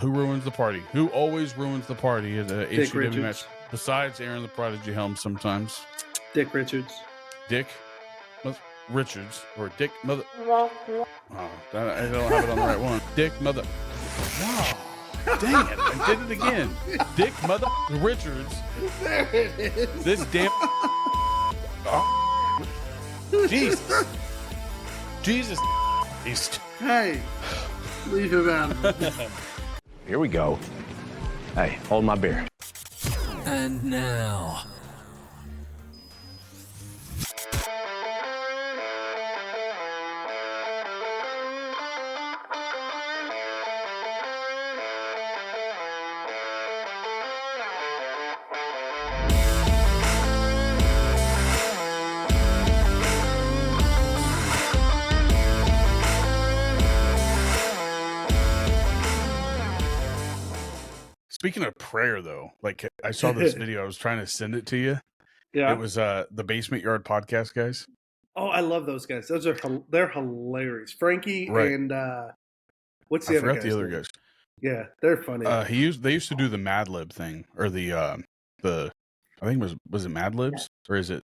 Who ruins the party? Who always ruins the party at a Dick HCW Richards. match? Besides Aaron the Prodigy Helm sometimes. Dick Richards. Dick Richards. Or Dick Mother... Oh, I don't have it on the right one. Dick Mother... Wow. Dang it. I did it again. Dick Mother Richards. There it is. This damn... Oh. Jesus. Jesus. Hey, leave him out. Here we go. Hey, hold my beer. And now... Speaking of prayer, though, like I saw this video, I was trying to send it to you. Yeah. It was the Basement Yard podcast guys. Oh, I love those guys. They're hilarious. Frankie Right. and what's the I other forgot guy's the other name? guys. Yeah, they're funny. They used to do the Mad Lib thing, or the I think was it Mad Libs, or is it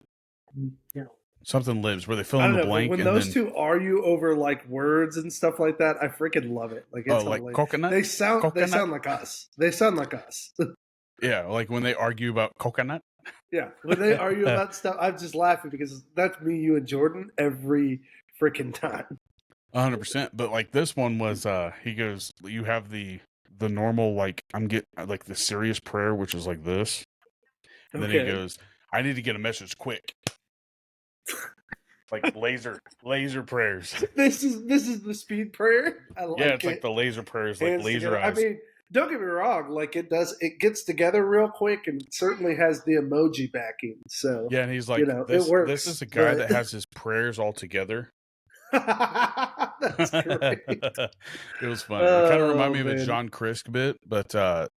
something Libs where they fill I in don't the know, blank when and those then two argue over like words and stuff like that, I freaking love it. Like it's like hilarious. coconut. They sound Coconut? like us. They sound like us. Yeah, like when they argue about coconut. Yeah, when they argue about stuff, I'm just laughing because that's me, you, and Jordan every freaking time. 100%. But like this one was, he goes, you have the normal like like the serious prayer, which is like this. And then he goes, I need to get a message quick. Like laser prayers. This is the speed prayer. I like Yeah, it's it. like the laser prayers, like Hands laser together. eyes. I mean, don't get me wrong. Like it gets together real quick, and it certainly has the emoji backing. So Yeah, and he's like, you know, this, it works. this is a guy but- that has his prayers all together. That's great. It was funny. It kind of reminded me of a man. John Crisk bit, but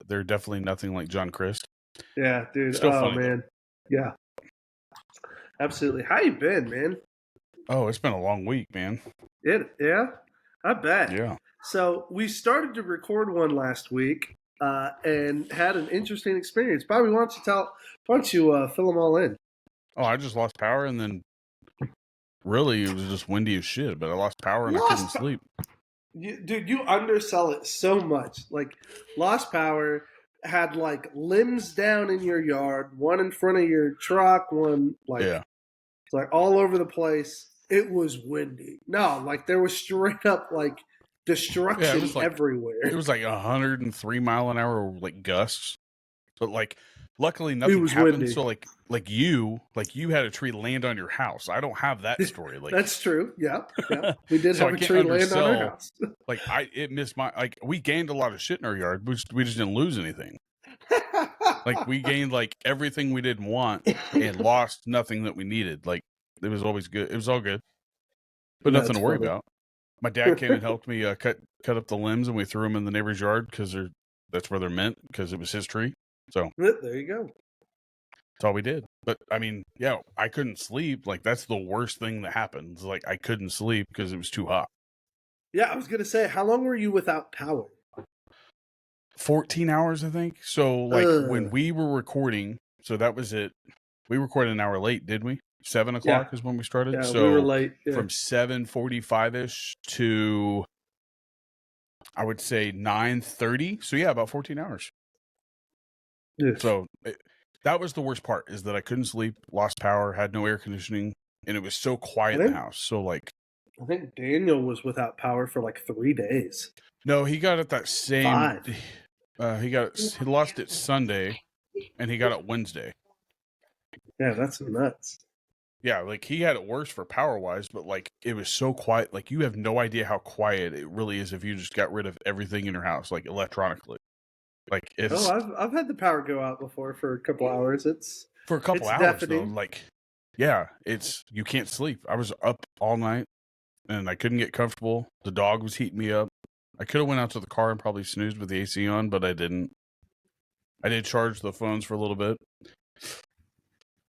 they're definitely nothing like John Crisk. Yeah, dude. Still oh funny, though. man. Yeah. Absolutely. How you been, man? Oh, it's been a long week, man. Yeah, I bet. Yeah. So we started to record one last week and had an interesting experience. Bobby, why don't you fill them all in? Oh, I just lost power, and then really it was just windy as shit. But I lost power and I couldn't sleep. Dude, you undersell it so much. Like, lost power, had like limbs down in your yard, one in front of your truck, one like, Yeah. like all over the place. It was windy. No, like there was straight up like destruction was like- everywhere. It was like 103 mile an hour like gusts, but like luckily nothing was happened. windy. So like you had a tree land on your house. I don't have that story. Like That's true. Yeah. We did So have I a can't tree land on our undersell- house. like it missed my like we gained a lot of shit in our yard. We just didn't lose anything. Like we gained like everything we didn't want and lost nothing that we needed. Like it was always good. It was all good, but nothing That's to worry funny. about. My dad came and helped me cut up the limbs, and we threw them in the neighbor's yard because that's where they're meant because it was his tree. So There you go. that's all we did. But I mean, yeah, I couldn't sleep. Like that's the worst thing that happens. Like I couldn't sleep because it was too hot. Yeah, I was gonna say, how long were you without power? 14 hours, I think. So like when Ugh. we were recording, so that was it. We recorded an hour late, did we? 7 o'clock is when we started. Yeah, so we were late. Yeah. from 7:45ish to I would say 9:30. So yeah, about 14 hours. Yeah. So that was the worst part is that I couldn't sleep, lost power, had no air conditioning, and it was so quiet in the house. So like, I think Daniel was without power for like 3 days. no, he got it that same. 5. He lost it Sunday, and he got it Wednesday. Yeah, that's nuts. Yeah, like he had it worse for power wise, but like it was so quiet. Like you have no idea how quiet it really is if you just got rid of everything in your house, like electronically. Like it's I've had the power go out before for a couple hours. It's for a couple it's hours deafening. though. Like, yeah, you can't sleep. I was up all night and I couldn't get comfortable. The dog was heating me up. I could have went out to the car and probably snoozed with the AC on, but I didn't. I did charge the phones for a little bit,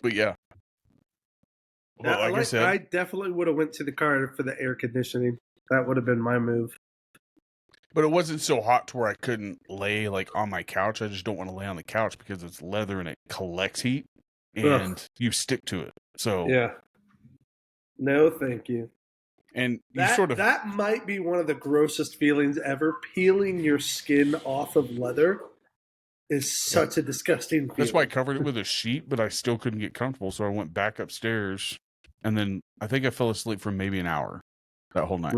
but yeah. Well, like I said, I definitely would have went to the car for the air conditioning. That would have been my move. But it wasn't so hot to where I couldn't lay like on my couch. I just don't want to lay on the couch because it's leather and it collects heat and you stick to it. So Yeah. No, thank you. and you That sort of that might be one of the grossest feelings ever. Peeling your skin off of leather is such a disgusting feeling. that's why I covered it with a sheet, but I still couldn't get comfortable. So I went back upstairs and then I think I fell asleep for maybe an hour that whole night.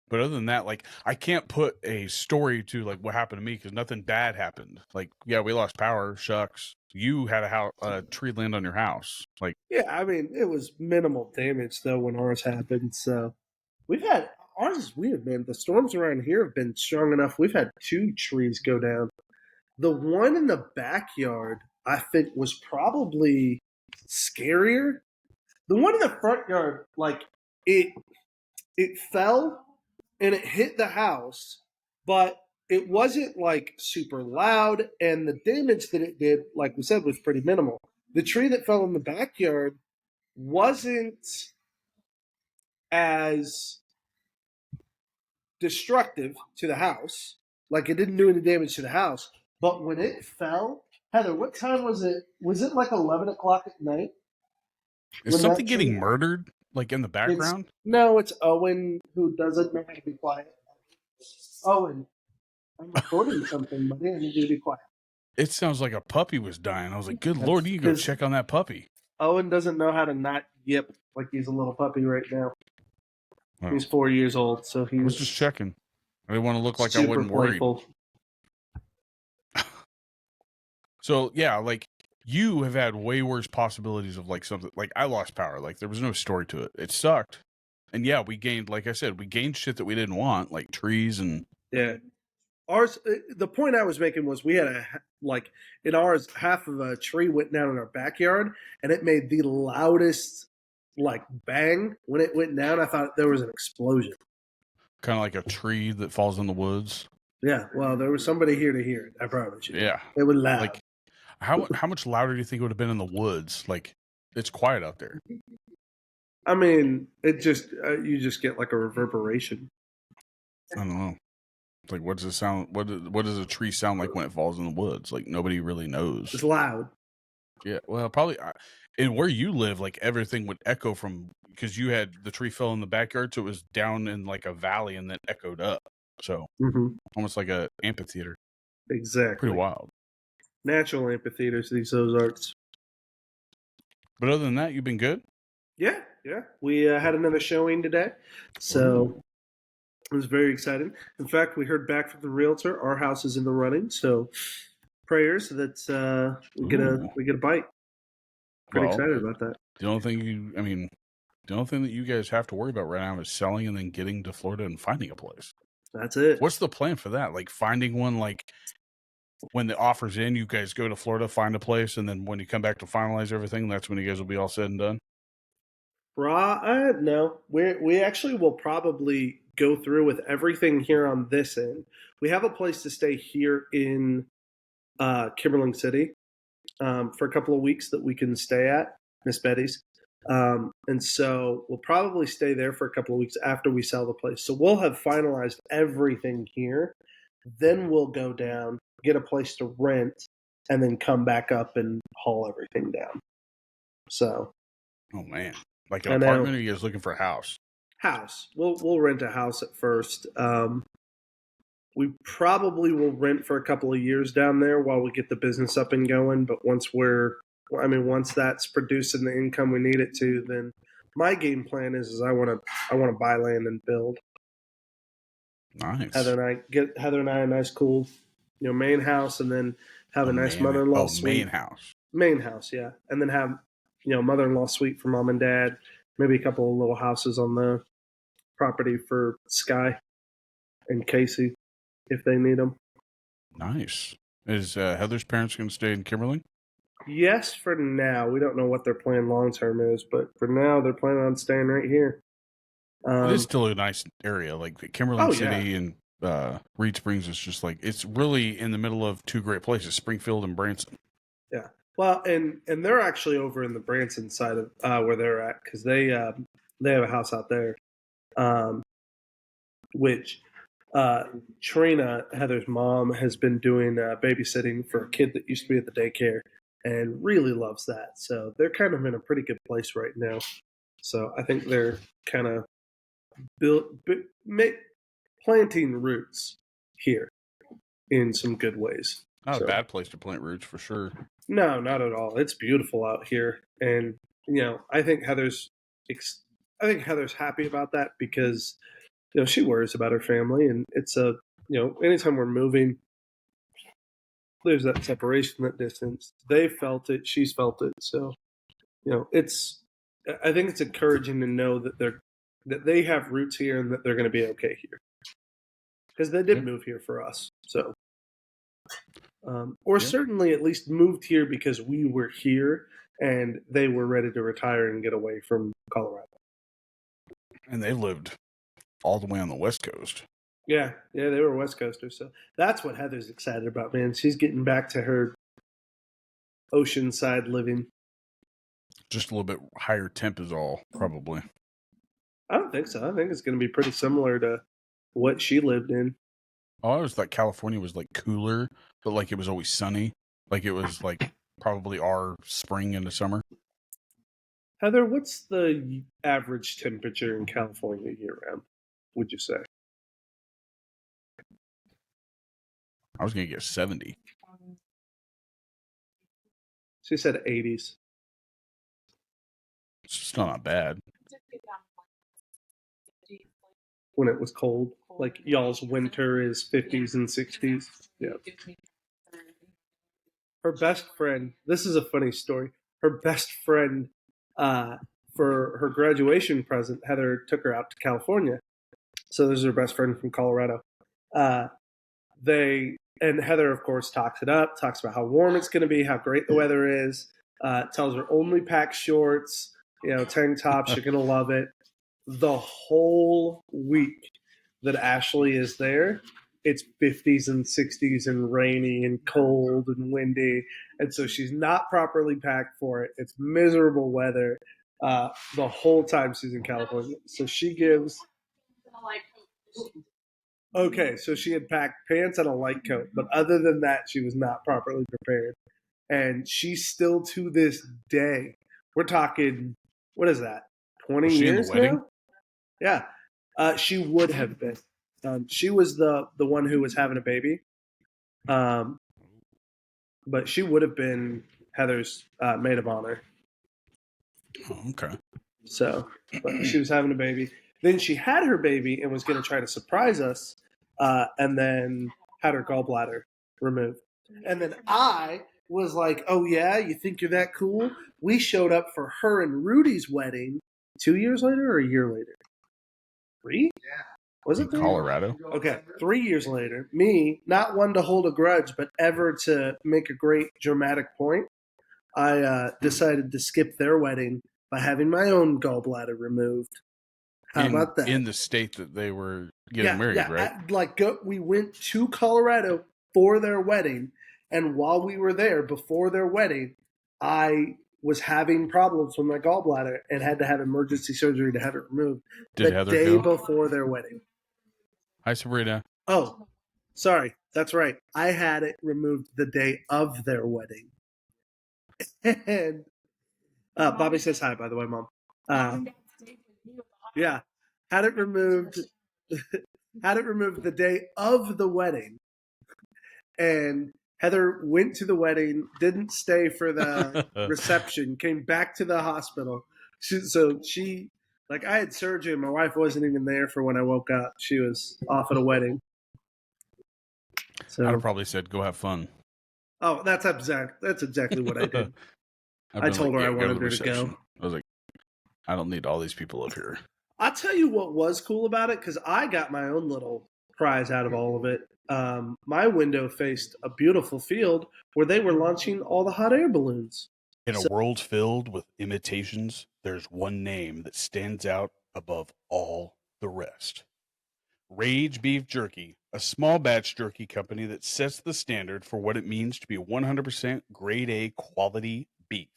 But other than that, like I can't put a story to like what happened to me because nothing bad happened. Like, yeah, we lost power. Shucks. You had a tree land on your house. Like, Yeah, I mean, it was minimal damage though when ours happened. So ours is weird, man. The storms around here have been strong enough. We've had 2 trees go down. The one in the backyard, I think, was probably scarier. The one in the front yard, like it fell and it hit the house, but it wasn't like super loud, and the damage that it did, like we said, was pretty minimal. The tree that fell in the backyard wasn't as destructive to the house. Like it didn't do any damage to the house. But when it fell, Heather, what time was it? Was it like 11 o'clock at night? is something getting murdered like in the background? No, it's Owen who doesn't know how to be quiet. Owen, I'm recording something, buddy. I need you to be quiet. It sounds like a puppy was dying. I was like, good Lord, you can go check on that puppy. Owen doesn't know how to not yip like he's a little puppy right now. Oh. He's 4 years old, so I was just checking. I didn't want to look like I wasn't worried. So, yeah, like, you have had way worse possibilities of, like, something. Like, I lost power. Like, there was no story to it. It sucked. And, yeah, we gained, like I said, we gained shit that we didn't want, like trees and... Yeah. Ours, the point I was making was we had in ours, half of a tree went down in our backyard, and it made the loudest, like, bang when it went down. I thought there was an explosion. Kind of like a tree that falls in the woods. Yeah, well, there was somebody here to hear it, I promise you. Yeah. It was loud. Like, how much louder do you think it would have been in the woods? Like, it's quiet out there. I mean, it just, you just get like a reverberation. I don't know. Like, what does it sound? What does a tree sound like when it falls in the woods? Like, nobody really knows. It's loud. Yeah, well, probably. And where you live, like everything would echo from because you had the tree fell in the backyard, so it was down in like a valley and then echoed up. So almost like a amphitheater. Exactly. Pretty wild. Natural amphitheaters, these Ozarks. But other than that, you've been good? Yeah. We had another showing today, so it was very exciting. In fact, we heard back from the realtor. Our house is in the running, so prayers that we get a bite. Pretty excited about that. The only thing the only thing that you guys have to worry about right now is selling and then getting to Florida and finding a place. That's it. What's the plan for that? Like finding one, like when the offer's in, you guys go to Florida, find a place, and then when you come back to finalize everything, that's when you guys will be all said and done? No. We actually will probably go through with everything here on this end. We have a place to stay here in Kimberling City for a couple of weeks that we can stay at, Miss Betty's. And so we'll probably stay there for a couple of weeks after we sell the place. So we'll have finalized everything here. Then we'll go down, get a place to rent, and then come back up and haul everything down. So. Oh, man. Like an apartment, or are you guys looking for a house? House. We'll rent a house at first. We probably will rent for a couple of years down there while we get the business up and going. But once that's producing the income we need it to, then my game plan is I want to buy land and build. Nice. Heather and I a nice cool, main house, and then have a nice mother-in-law suite. Main house, yeah, and then have mother-in-law suite for mom and dad. Maybe a couple of little houses on the property for Sky and Casey if they need them. Nice. Is Heather's parents going to stay in Kimberling? Yes, for now. We don't know what their plan long term is, but for now they're planning on staying right here. It is still a nice area, like Kimberling City and Reed Springs is just like it's really in the middle of two great places, Springfield and Branson. Yeah, well, and they're actually over in the Branson side of where they're at because they have a house out there, which Trina, Heather's mom, has been doing babysitting for a kid that used to be at the daycare and really loves that. So they're kind of in a pretty good place right now. So I think they're kind of planting roots here in some good ways. Not a bad place to plant roots for sure. No, not at all. It's beautiful out here, and I think Heather's happy about that because she worries about her family, and it's anytime we're moving, there's that separation, that distance. They felt it, she's felt it, so I think it's encouraging to know that they have roots here and that they're going to be okay here because they did move here for us, so. Certainly at least moved here because we were here and they were ready to retire and get away from Colorado. And they lived all the way on the West Coast. Yeah, they were West Coasters. So that's what Heather's excited about, man. She's getting back to her oceanside living. Just a little bit higher temp is all, probably. I don't think so. I think it's going to be pretty similar to what she lived in. Oh, I always thought California was like cooler, but like it was always sunny. Like it was like probably our spring into summer. Heather, what's the average temperature in California year round, would you say? I was going to get 70. She said 80s. It's still not bad. When it was cold, like y'all's winter is 50s and 60s. Yeah. Her best friend, this is a funny story. Her best friend, for her graduation present, Heather took her out to California. So this is her best friend from Colorado. And Heather, of course, talks it up, talks about how warm it's going to be, how great the weather is, tells her only pack shorts, tank tops, you're going to love it. The whole week that Ashley is there, it's 50s and 60s and rainy and cold and windy. And so she's not properly packed for it. It's miserable weather the whole time she's in California. So she gives... Okay, so she had packed pants and a light coat. But other than that, she was not properly prepared. And she still, to this day, we're talking, what is that, 20 years now? Yeah, she would have been. She was the one who was having a baby, but she would have been Heather's maid of honor. Oh, okay. So, but she was having a baby. Then she had her baby and was going to try to surprise us, and then had her gallbladder removed. And then I was like, "Oh yeah, you think you're that cool?" We showed up for her and Rudy's wedding 2 years later or a year later. 3? Yeah. Was it 3? Colorado? Okay, 3 years later, me, not one to hold a grudge, but ever to make a great dramatic point, I decided to skip their wedding by having my own gallbladder removed. How about that? In the state that they were getting married, right? We went to Colorado for their wedding, and while we were there, before their wedding, I was having problems with my gallbladder and had to have emergency surgery to have it removed the day before their wedding. Hi, Sabrina. Oh, sorry. That's right. I had it removed the day of their wedding. And Bobby says hi, by the way, Mom. Yeah. Had it removed the day of the wedding. And Heather went to the wedding, didn't stay for the reception, came back to the hospital. I had surgery, and my wife wasn't even there for when I woke up. She was off at a wedding. So I'd have probably said, "Go have fun." Oh, that's exactly what I did. I told her I wanted her to go. I was like, I don't need all these people up here. I'll tell you what was cool about it, because I got my own little prize out of all of it. My window faced a beautiful field where they were launching all the hot air balloons. In a world filled with imitations, there's one name that stands out above all the rest. Rage Beef Jerky, a small batch jerky company that sets the standard for what it means to be 100% grade A quality beef.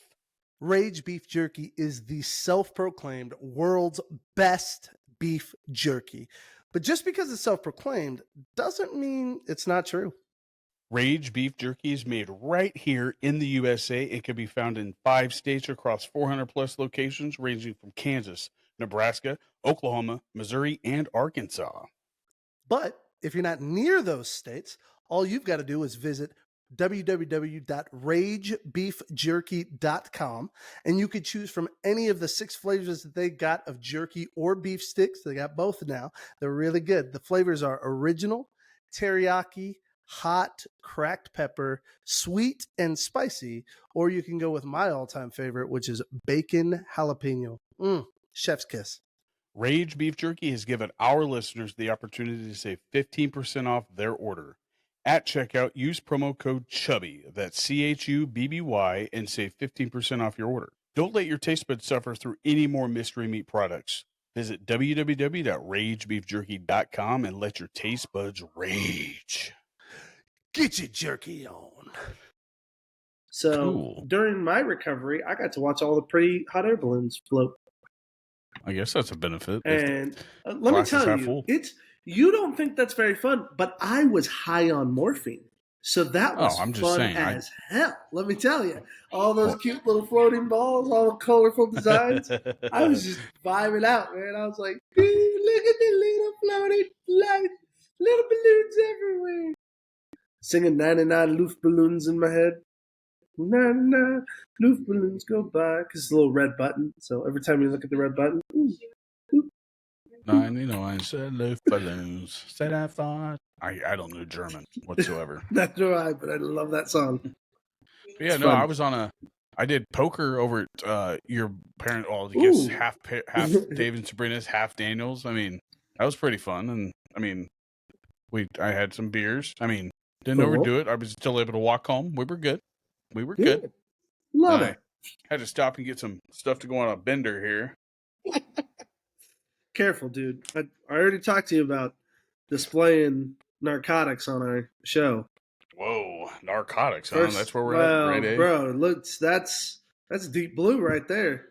Rage Beef Jerky is the self-proclaimed world's best beef jerky. But just because it's self-proclaimed doesn't mean it's not true. Rage beef jerky is made right here in the USA. It can be found in 5 states across 400 plus locations, ranging from Kansas, Nebraska, Oklahoma, Missouri, and Arkansas. But if you're not near those states, all you've got to do is visit www.ragebeefjerky.com, and you could choose from any of the 6 flavors that they got of jerky or beef sticks. They got both now. They're really good. The flavors are original, teriyaki, hot, cracked pepper, sweet, and spicy, or you can go with my all-time favorite, which is bacon jalapeno. Chef's kiss. Rage Beef Jerky has given our listeners the opportunity to save 15% off their order. At checkout, use promo code CHUBBY, that's CHUBBY, and save 15% off your order. Don't let your taste buds suffer through any more mystery meat products. Visit www.ragebeefjerky.com and let your taste buds rage. Get your jerky on. So, During my recovery, I got to watch all the pretty hot air balloons float. I guess that's a benefit. And let me tell you, you don't think that's very fun, but I was high on morphine. So that was fun as hell. Let me tell you, all those cute little floating balls, all the colorful designs. I was just vibing out, man. I was like, look at the little floating lights, little balloons everywhere. Singing 99 Luftballons in my head. 99 Luftballons go by. Because it's a little red button. So every time you look at the red button, 99 said Luftballons. Said I thought. I don't know German whatsoever. That's right, but I love that song. But yeah, no, I was on I did poker over at your parent. Well, I guess half Dave and Sabrina's, half Daniel's. I mean, that was pretty fun, and I mean, I had some beers. I mean, didn't overdo it. I was still able to walk home. We were good. Love it. Had to stop and get some stuff to go on a bender here. Careful, dude. I already talked to you about displaying narcotics on our show. Whoa, narcotics, huh? That's where we're at, right? Bro, look, that's deep blue right there.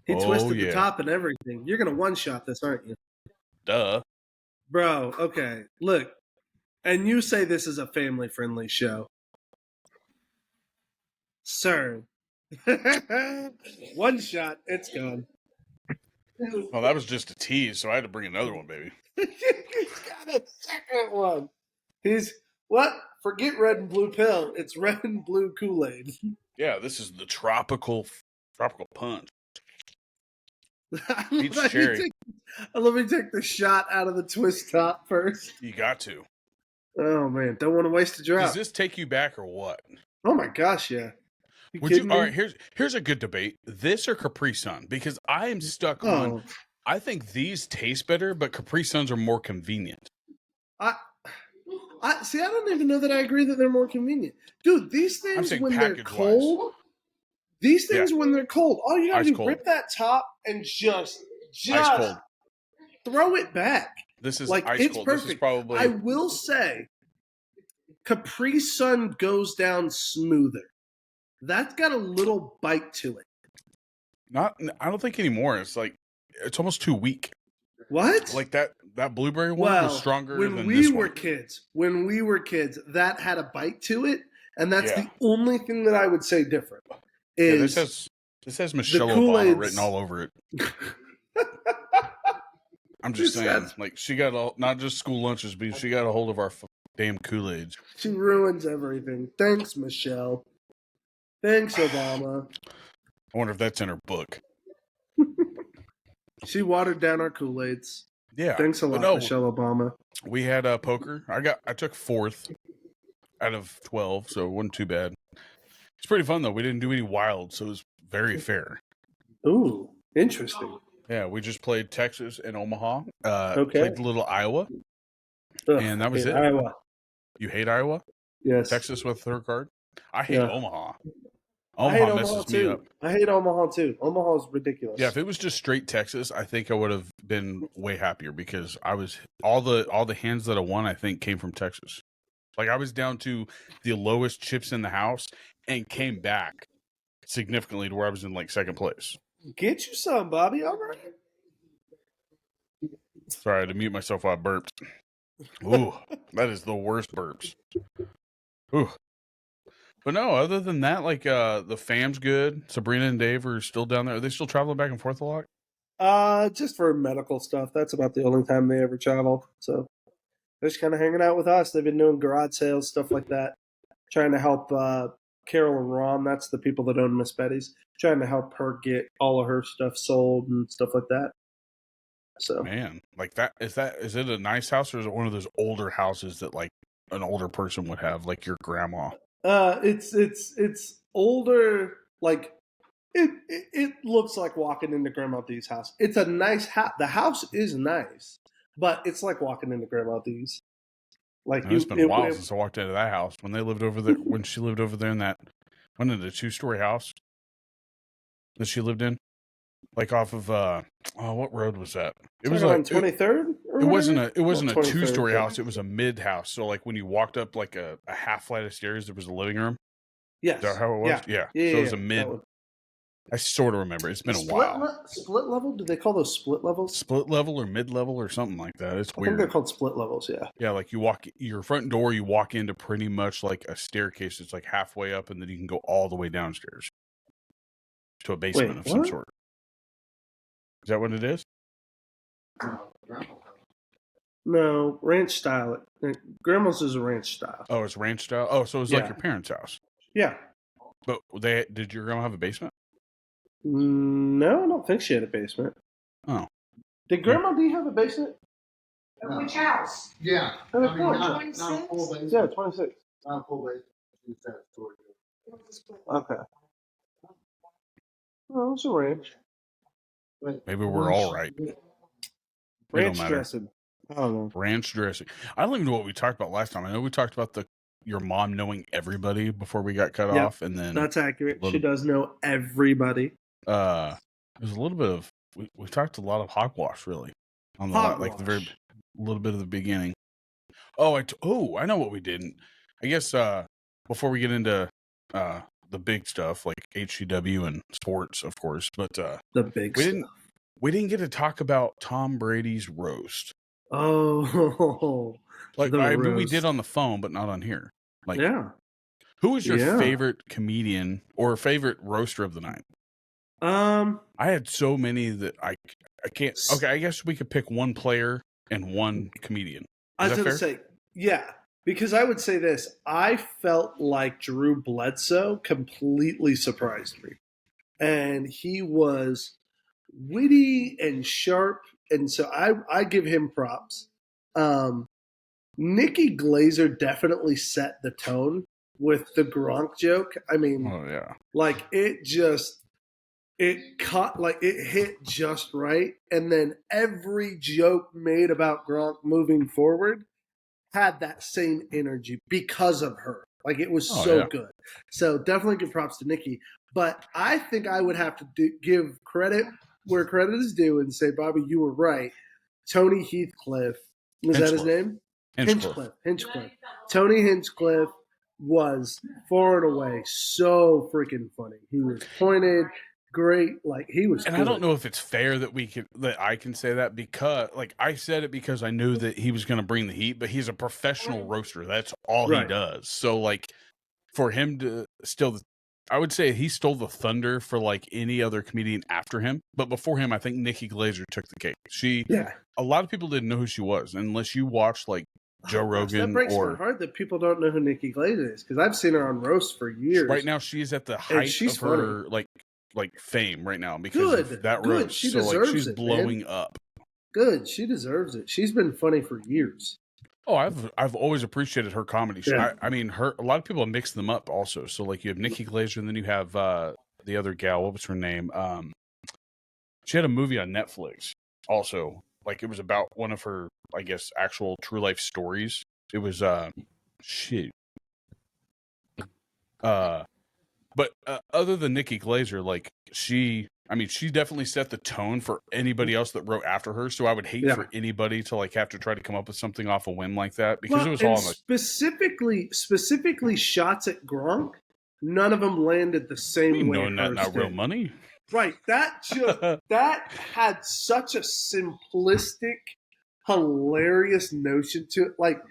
He twisted the top and everything. You're gonna one-shot this, aren't you? Duh. Bro, okay. Look, and you say this is a family-friendly show. Sir. One shot, it's gone. Well, that was just a tease, so I had to bring another one, baby. He's got a second one. What? Forget red and blue pill. It's red and blue Kool-Aid. Yeah, this is the tropical punch. Peach cherry. Let me take the shot out of the twist top first. You got to. Oh, man. Don't want to waste a drop. Does this take you back or what? Oh, my gosh, yeah. Would you? All right, here's a good debate. This or Capri Sun? Because I am stuck on. I think these taste better, but Capri Suns are more convenient. I don't even know that I agree that they're more convenient, dude. These things when they're cold. These things when they're cold, all you gotta do rip that top and just throw it back. This is like ice it's cold. perfect. This is probably. I will say, Capri Sun goes down smoother. That's got a little bite to it. I don't think anymore. It's like it's almost too weak. What? Like that blueberry one was stronger than when this we were one. kids. When we were kids, that had a bite to it, and that's the only thing that I would say different. Is this has Michelle Obama written all over it. I'm just saying, like she got not just school lunches, but she got a hold of our damn Kool-Aids. She ruins everything. Thanks, Michelle. Thanks, Obama. I wonder if that's in her book. She watered down our Kool-Aids. Yeah. Thanks a lot, Michelle Obama. We had poker. I took 4th out of 12, so it wasn't too bad. It's pretty fun though. We didn't do any wild, so it was very fair. Ooh, interesting. Yeah, we just played Texas and Omaha. Played a little Iowa. And that was it. Iowa. You hate Iowa? Yes. Texas with third card? I hate Omaha. Omaha messes me up. I hate Omaha too. Omaha's ridiculous. Yeah, if it was just straight Texas, I think I would have been way happier because I was all the hands that I won, I think, came from Texas. Like I was down to the lowest chips in the house and came back significantly to where I was in like second place. Get you some, Bobby. All right. Sorry, I had to mute myself while I burped. Ooh, that is the worst burps. Ooh. But no, other than that, like the fam's good. Sabrina and Dave are still down there. Are they still traveling back and forth a lot? Just for medical stuff. That's about the only time they ever travel. So they're just kind of hanging out with us. They've been doing garage sales, stuff like that. Trying to help Carol and Ron. That's the people that own Miss Betty's. Trying to help her get all of her stuff sold and stuff like that. So Man, like is it a nice house or is it one of those older houses that like an older person would have, like your grandma? It's older. Like it looks like walking into Grandma D's house. It's a nice house. The house is nice, but it's like walking into Grandma D's. Like It's been a while since I walked into that house when they lived over there. When she lived over there in that, wasn't it a 2-story house that she lived in? Like off of what road was that? It was like 23rd. It wasn't a 2-story house. It was a mid house. So like when you walked up like a half flight of stairs, there was a living room. Yes. Is that how it was? Yeah. So it was a mid. I sort of remember. It's been a while. Split level? Do they call those split levels? Split level or mid level or something like that. It's weird. I think they're called split levels. Yeah. Yeah, like you walk your front door. You walk into pretty much like a staircase. It's like halfway up, and then you can go all the way downstairs to a basement of some sort. Is that what it is? No, ranch style. Grandma's is a ranch style. Oh, it's ranch style. Oh, so it's like your parents' house. Yeah. But did your grandma have a basement? No, I don't think she had a basement. Oh. Did Grandma D have a basement? Which house? Yeah. Not a full basement. Yeah, 26. Not a full basement. Okay. Well, it's a ranch. Maybe we're all right. Ranch dressing. I don't know. Ranch dressing. I don't even know what we talked about last time. I know we talked about your mom knowing everybody before we got cut off, and then that's accurate. She does know everybody. There's a little bit of we talked a lot of hogwash really on the very little bit of the beginning. I know what we didn't. I guess before we get into the big stuff like HCW and sports, of course, but the big stuff. We didn't get to talk about Tom Brady's roast. Oh, like I mean, we did on the phone, but not on here. Like, yeah. Who is your favorite comedian or favorite roaster of the night? I had so many that I can't. Okay, I guess we could pick one player and one comedian. I was going to say, yeah, because I would say this. I felt like Drew Bledsoe completely surprised me. And he was witty and sharp. And so I give him props. Nikki Glazer definitely set the tone with the Gronk joke. I mean, like it hit just right. And then every joke made about Gronk moving forward had that same energy because of her. Like it was good. So definitely give props to Nikki. But I think I would have to give credit where credit is due and say, Bobby, you were right. Tony Heathcliff, was that his name? Hinchcliffe. Tony Hinchcliffe was far and away so freaking funny. He was pointed, great, like he was. And good. I don't know if it's fair that I can say that because, like, I said it because I knew that he was going to bring the heat, but he's a professional roaster. That's all he does. So, like, for him to still, I would say he stole the thunder for like any other comedian after him. But before him, I think Nikki Glazer took the cake. A lot of people didn't know who she was unless you watched like Joe Rogan. That breaks my heart that people don't know who Nikki Glazer is because I've seen her on roast for years. Right now, she's at the height of her like fame right now because of that roast. She deserves she's blowing up. Good, she deserves it. She's been funny for years. Oh, I've always appreciated her comedy. Yeah. I mean, a lot of people mix them up also. So like you have Nikki Glazer and then you have the other gal. What was her name? She had a movie on Netflix also. Like it was about one of her, I guess, actual true life stories. It was But other than Nikki Glazer, like she definitely set the tone for anybody else that wrote after her. So I would hate for anybody to like have to try to come up with something off a whim like that because it was all specifically shots at Gronk. None of them landed the same way. Knowing that not real money, right? That had such a simplistic hilarious notion to it. Like,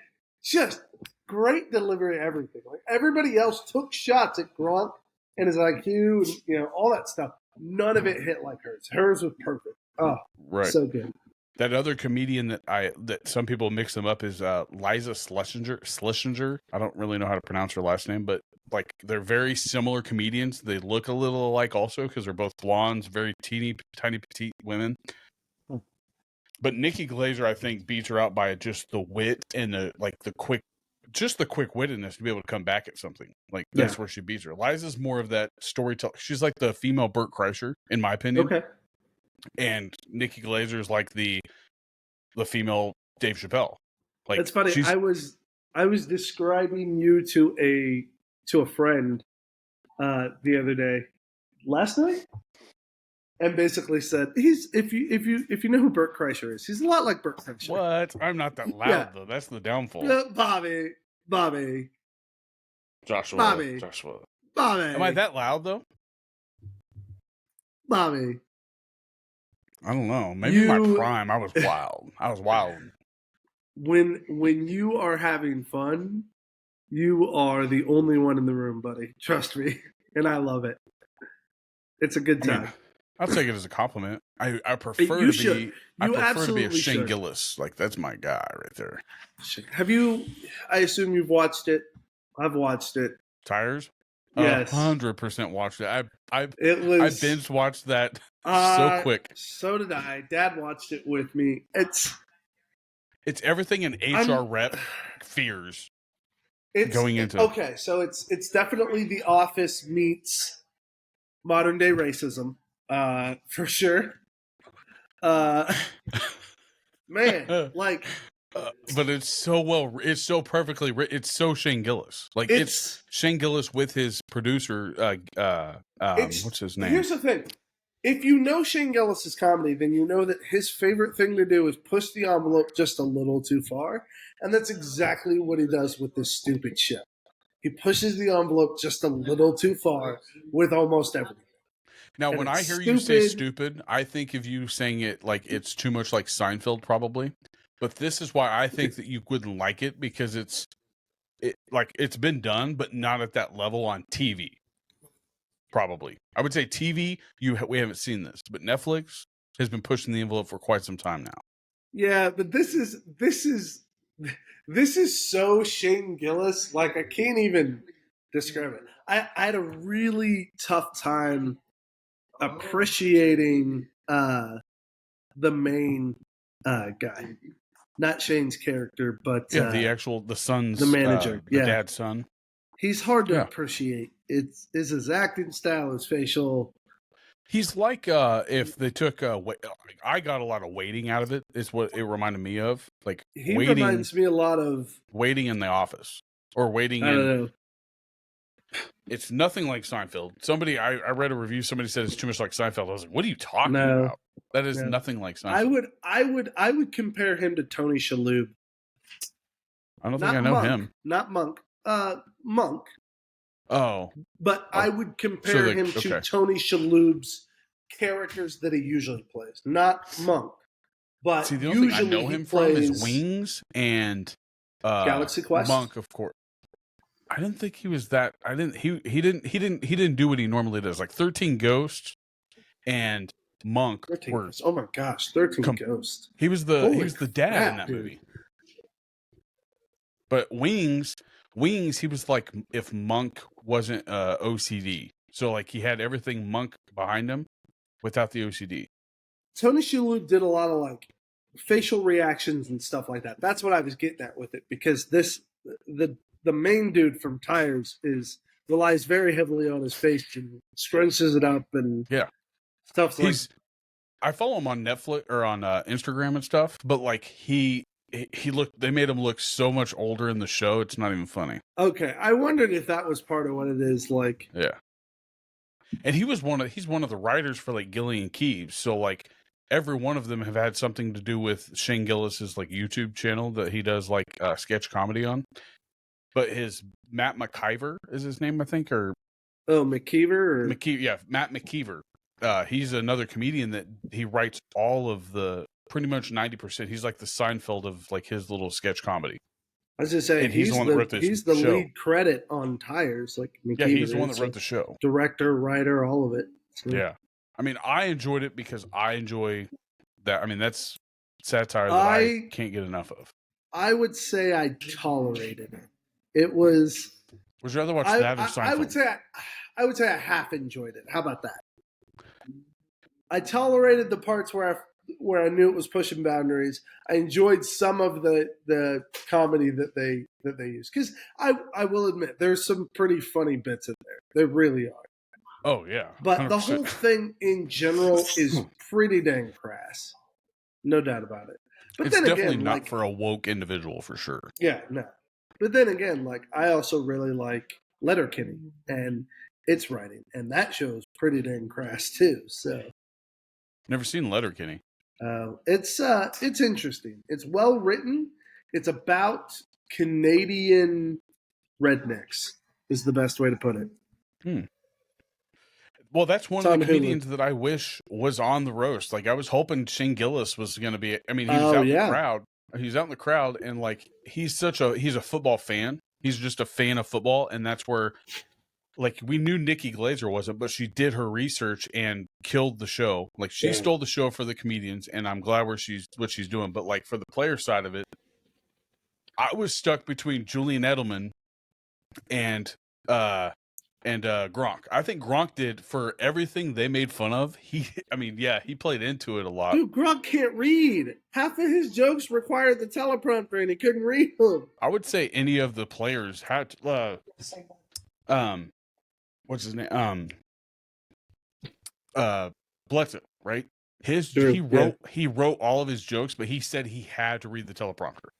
just great delivery, everything. Like everybody else took shots at Gronk and his IQ, and all that stuff. None of it hit like hers. Hers was perfect. Oh, Right. so good. That other comedian that some people mix them up is Liza Schlesinger. I don't really know how to pronounce her last name, but like they're very similar comedians. They look a little alike also because they're both blondes, very tiny petite women. But Nikki Glaser, I think, beats her out by just the wit and the quick wittedness to be able to come back at something. Like that's where she beats her. Liza's more of that storyteller. She's like the female Burt Kreischer, in my opinion. Okay. And Nikki Glaser is like the female Dave Chappelle. Like it's funny. I was describing you to a friend the other day, last night, and basically said if you know who Burt Kreischer is, he's a lot like Burt Kreischer. What? I'm not that loud though. That's the downfall. Bobby. Joshua. Bobby. Am I that loud though? Bobby. I don't know. Maybe my prime. I was wild. When you are having fun, you are the only one in the room, buddy. Trust me. And I love it. It's a good time. I'll take it as a compliment. I prefer to be a Shane should. Gillis. Like that's my guy right there. Have you? I assume you've watched it. I've watched it. Tires? Yes. 100% watched it. I binge watched that so quick. So did I. Dad watched it with me. It's everything an HR rep fears going into. Okay, so it's definitely The Office meets modern day racism, for sure. Man, like. But it's so perfectly written. It's so Shane Gillis. Like it's Shane Gillis with his producer. What's his name? Here's the thing: if you know Shane Gillis's comedy, then you know that his favorite thing to do is push the envelope just a little too far, and that's exactly what he does with this stupid shit. He pushes the envelope just a little too far with almost everything. Now, when I hear you say stupid, I think of you saying it like it's too much like Seinfeld, probably. But this is why I think that you wouldn't like it because it's been done, but not at that level on TV. Probably, I would say TV. We haven't seen this, but Netflix has been pushing the envelope for quite some time now. Yeah, but this is so Shane Gillis. Like I can't even describe it. I had a really tough time appreciating the main guy. Not Shane's character, but the son's the manager, the dad's son. He's hard to appreciate. It's his acting style, his facial. He's like if they took I got a lot of waiting out of it. Is what it reminded me of. Like he reminds me a lot of Waiting in the Office or Waiting I in. don't know. It's nothing like Seinfeld. I read a review. Somebody said it's too much like Seinfeld. I was like, what are you talking about? That is nothing like Seinfeld. I would compare him to Tony Shalhoub. I don't think I know him. Not Monk. Monk. Oh. But I would compare him to Tony Shalhoub's characters that he usually plays. Not Monk. But see, the only thing I know him from is Wings and Galaxy Quest. Monk, of course. I didn't think he was that. He didn't do what he normally does. Like 13 Ghosts and Monk. 13 Ghosts. Oh my gosh, 13 Ghosts. He was the dad in that movie. But Wings, he was like if Monk wasn't OCD. So like he had everything Monk behind him without the OCD. Tony Shalhoub did a lot of like facial reactions and stuff like that. That's what I was getting at with it because the main dude from Tires relies very heavily on his face and scrunches it up and stuff like. I follow him on Netflix or on Instagram and stuff, but like he looked. They made him look so much older in the show. It's not even funny. Okay, I wondered if that was part of what it is like. Yeah, and he's one of the writers for like Gillian Keeves. So like every one of them have had something to do with Shane Gillis's like YouTube channel that he does like sketch comedy on. But his Matt McKeever is his name, I think, or McKeever or Matt McKeever. He's another comedian that he writes all of the pretty much 90%. He's like the Seinfeld of like his little sketch comedy. I was just saying, And he's the one that wrote this he's the show. lead credit on Tires. Like Yeah, he's the one that wrote the show. Director, writer, all of it. So. Yeah. I mean, I enjoyed it because I enjoy that. I mean, that's satire that I can't get enough of. I would say I tolerated it. It was. Would you rather watch that or Seinfeld? I would say I half enjoyed it. How about that? I tolerated the parts where I knew it was pushing boundaries. I enjoyed some of the comedy that they used, because I will admit there's some pretty funny bits in there. There really are. Oh yeah, 100%. But the whole thing in general is pretty dang crass, no doubt about it. But it's then definitely again, not for a woke individual for sure. Yeah, no. But then again, like I also really like Letterkenny and its writing, and that show is pretty dang crass too. So, never seen Letterkenny. It's interesting. It's well written. It's about Canadian rednecks is the best way to put it. Well, that's one of the comedians that I wish was on the roast. Like I was hoping Shane Gillis was going to be. I mean, he was out in the crowd. He's out in the crowd, and like he's a football fan. He's just a fan of football, and that's where, like, we knew Nikki Glazer wasn't, but she did her research and killed the show. Like she stole the show for the comedians, and I'm glad what she's doing. But like for the player side of it, I was stuck between Julian Edelman and Gronk. I think Gronk did, for everything they made fun of. He played into it a lot. Dude, Gronk can't read. Half of his jokes required the teleprompter, and he couldn't read them. I would say any of the players had what's his name? Bledsoe, right? He wrote all of his jokes, but he said he had to read the teleprompter.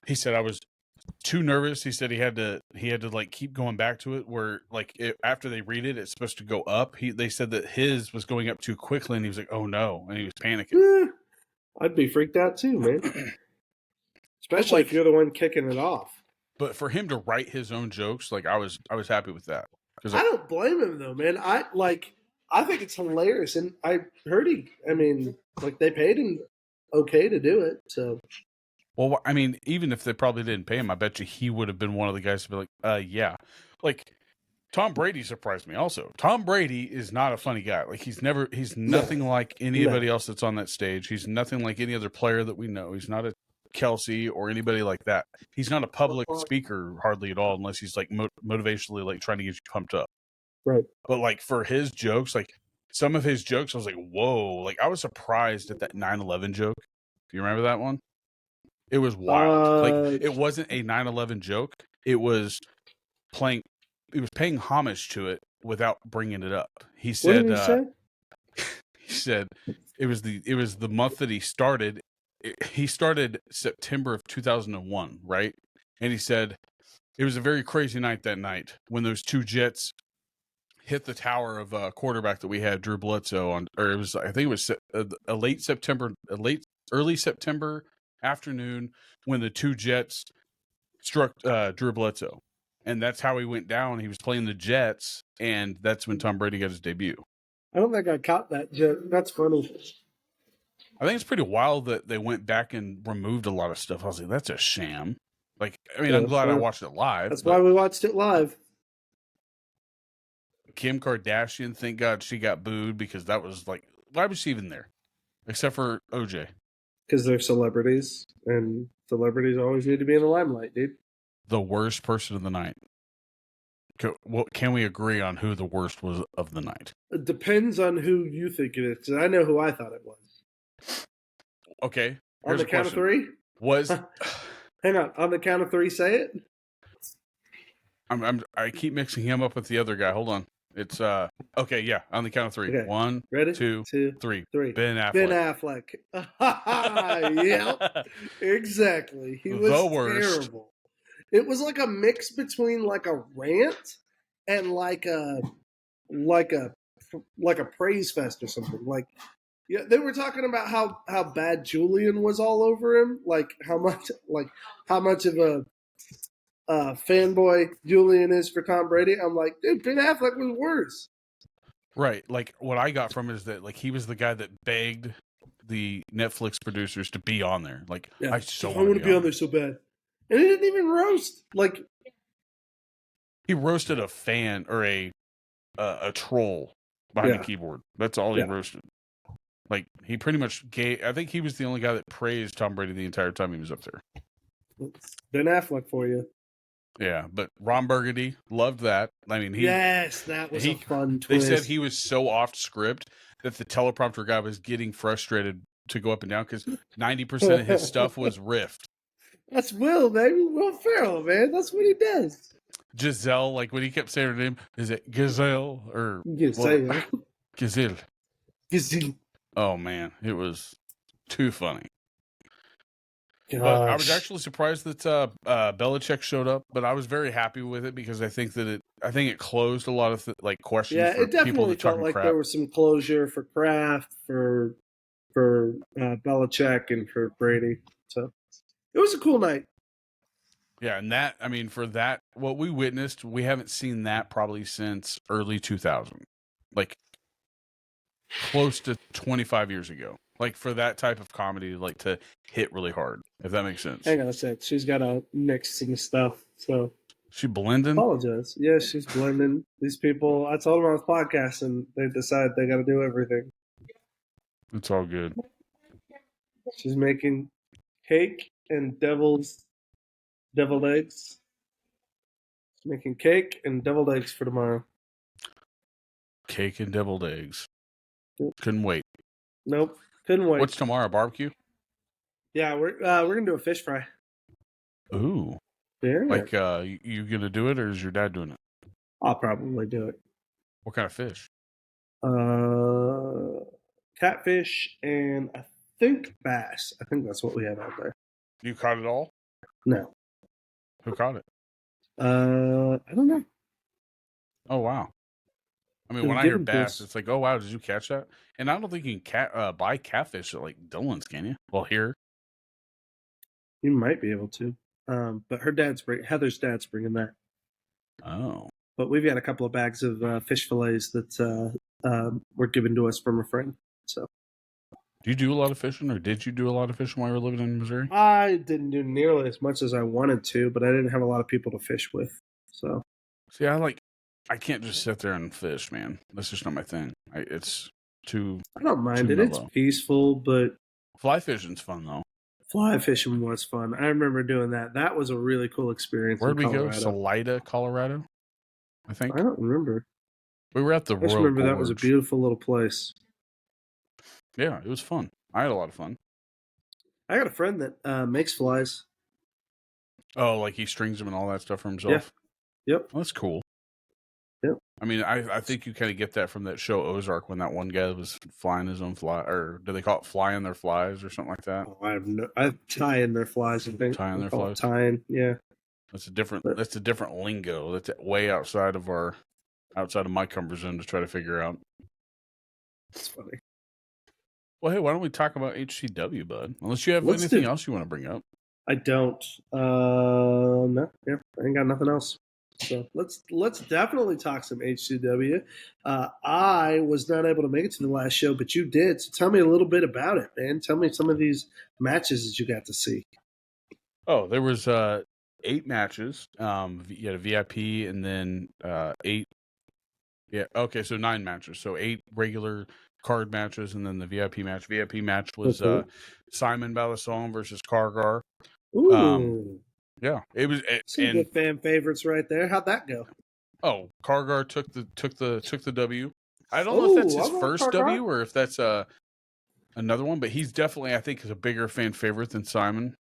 He said I was too nervous. He said he had to like keep going back to it, where like after they read it, it's supposed to go up. They said that his was going up too quickly, and he was like, "Oh no!" and he was panicking. I'd be freaked out too, man. Especially if you're the one kicking it off. But for him to write his own jokes, like I was happy with that. I don't blame him though, man. I think it's hilarious, and I heard they paid him okay to do it, so. Well, I mean, even if they probably didn't pay him, I bet you he would have been one of the guys to be like, yeah. Like, Tom Brady surprised me also. Tom Brady is not a funny guy. Like, he's nothing like anybody else that's on that stage. He's nothing like any other player that we know. He's not a Kelsey or anybody like that. He's not a public speaker hardly at all, unless he's like motivationally like trying to get you pumped up. Right. But like for his jokes, like some of his jokes, I was like, whoa. Like I was surprised at that 9/11 joke. Do you remember that one? It was wild. Like it wasn't a 9/11 joke. It was paying homage to it without bringing it up. He said, what did he say? He said it was the month that he started. He started September of 2001, right? And he said it was a very crazy night that night when those two jets hit the tower of a quarterback that we had, Drew Bledsoe, I think it was early September afternoon when the two jets struck Drew Bledsoe. And that's how he went down. He was playing the Jets, and that's when Tom Brady got his debut. I don't think I caught that joke. That's funny. I think it's pretty wild that they went back and removed a lot of stuff. I was like, that's a sham. Like, I mean, I'm glad I watched it live. That's why we watched it live. Kim Kardashian, thank God she got booed, because that was like, why was she even there? Except for OJ. Because they're celebrities, and celebrities always need to be in the limelight, dude. The worst person of the night. Can we agree on who the worst was of the night? It depends on who you think it is, because I know who I thought it was. Okay. On the count of three? Hang on. On the count of three, say it. I keep mixing him up with the other guy. Hold on. It's okay, yeah. On the count of three. Okay. 1, ready? 2, 3. Ben Affleck. Ben Affleck. Yep. Exactly. He was the worst. Terrible. It was like a mix between like a rant and like a praise fest or something. Like, yeah, they were talking about how bad Julian was all over him, like how much of a fanboy Julian is for Tom Brady. I'm like, dude, Ben Affleck was worse. Right. Like what I got from it is that like he was the guy that begged the Netflix producers to be on there. Like, I so want to be on there so bad. And he didn't even roast. Like, he roasted a fan or a troll behind the keyboard. That's all he roasted. Like, he pretty much gave. I think he was the only guy that praised Tom Brady the entire time he was up there. Ben Affleck for you. Yeah, but Ron Burgundy loved that. I mean, that was a fun twist. They said he was so off script that the teleprompter guy was getting frustrated to go up and down because 90% of his stuff was riffed. That's Will, baby. Will Ferrell, man. That's what he does. Giselle, like when he kept saying her name, is it Gazelle or Gazelle? Gazelle. Gazelle. Oh man, it was too funny. Gosh. But I was actually surprised that Belichick showed up, but I was very happy with it because I think it closed a lot of questions. Yeah, for it definitely felt like there was some closure for Kraft, for Belichick, and for Brady. So it was a cool night. Yeah, and that, I mean, for that, what we witnessed, we haven't seen that probably since early 2000, like close to 25 years ago. Like for that type of comedy, like to hit really hard, if that makes sense. Hang on a sec. She's got to mix some stuff. So she blending? Apologize. Yeah, she's blending. These people, I told them I was podcasting. They decide they got to do everything. It's all good. She's making cake and deviled eggs. She's making cake and deviled eggs for tomorrow. Cake and deviled eggs. Yep. Couldn't wait. Nope. Couldn't wait. What's tomorrow? Barbecue? Yeah, we're gonna do a fish fry. Ooh. Yeah. Like you gonna do it or is your dad doing it? I'll probably do it. What kind of fish? Catfish and I think bass. I think that's what we have out there. You caught it all? No. Who caught it? I don't know. Oh wow. I mean, when I hear bass, it's like, oh wow, did you catch that? And I don't think you can buy catfish at like Dillon's, can you? Well, here you might be able to, but Heather's dad's bringing that. Oh, but we've got a couple of bags of fish fillets that were given to us from a friend. So, do you do a lot of fishing, or did you do a lot of fishing while you were living in Missouri? I didn't do nearly as much as I wanted to, but I didn't have a lot of people to fish with. So, see, I can't just sit there and fish, man. That's just not my thing. It's too. I don't mind it. It's peaceful, but fly fishing's fun though. Fly fishing was fun. I remember doing that. That was a really cool experience. Where'd we go? Salida, Colorado, I think. I don't remember. We were at the Royal Gorge. That was a beautiful little place. Yeah, it was fun. I had a lot of fun. I got a friend that makes flies. Oh, like he strings them and all that stuff for himself? Yeah. Yep. Well, that's cool. Yep. I mean, I think you kind of get that from that show Ozark when that one guy was flying his own fly, or do they call it flying their flies or something like that? Oh, I tie in their flies. I think tying their flies. Tying, yeah. That's a different lingo. That's way outside of my comfort zone to try to figure out. It's funny. Well, hey, why don't we talk about HCW, bud? Unless you have anything else you want to bring up. I don't. No, yeah, I ain't got nothing else. So let's definitely talk some HCW. I was not able to make it to the last show, but you did. So tell me a little bit about it, man. Tell me some of these matches that you got to see. Oh, there was 8 matches. You had a VIP and then 8. Yeah, okay, so 9 matches. So 8 regular card matches and then the VIP match. VIP match was Simon Balasong versus Kargar. Ooh. Yeah, it was some good fan favorites right there. How'd that go? Oh, Kargar took the W. I don't know if that's his first W or if that's another one, but he's definitely, I think, is a bigger fan favorite than Simon.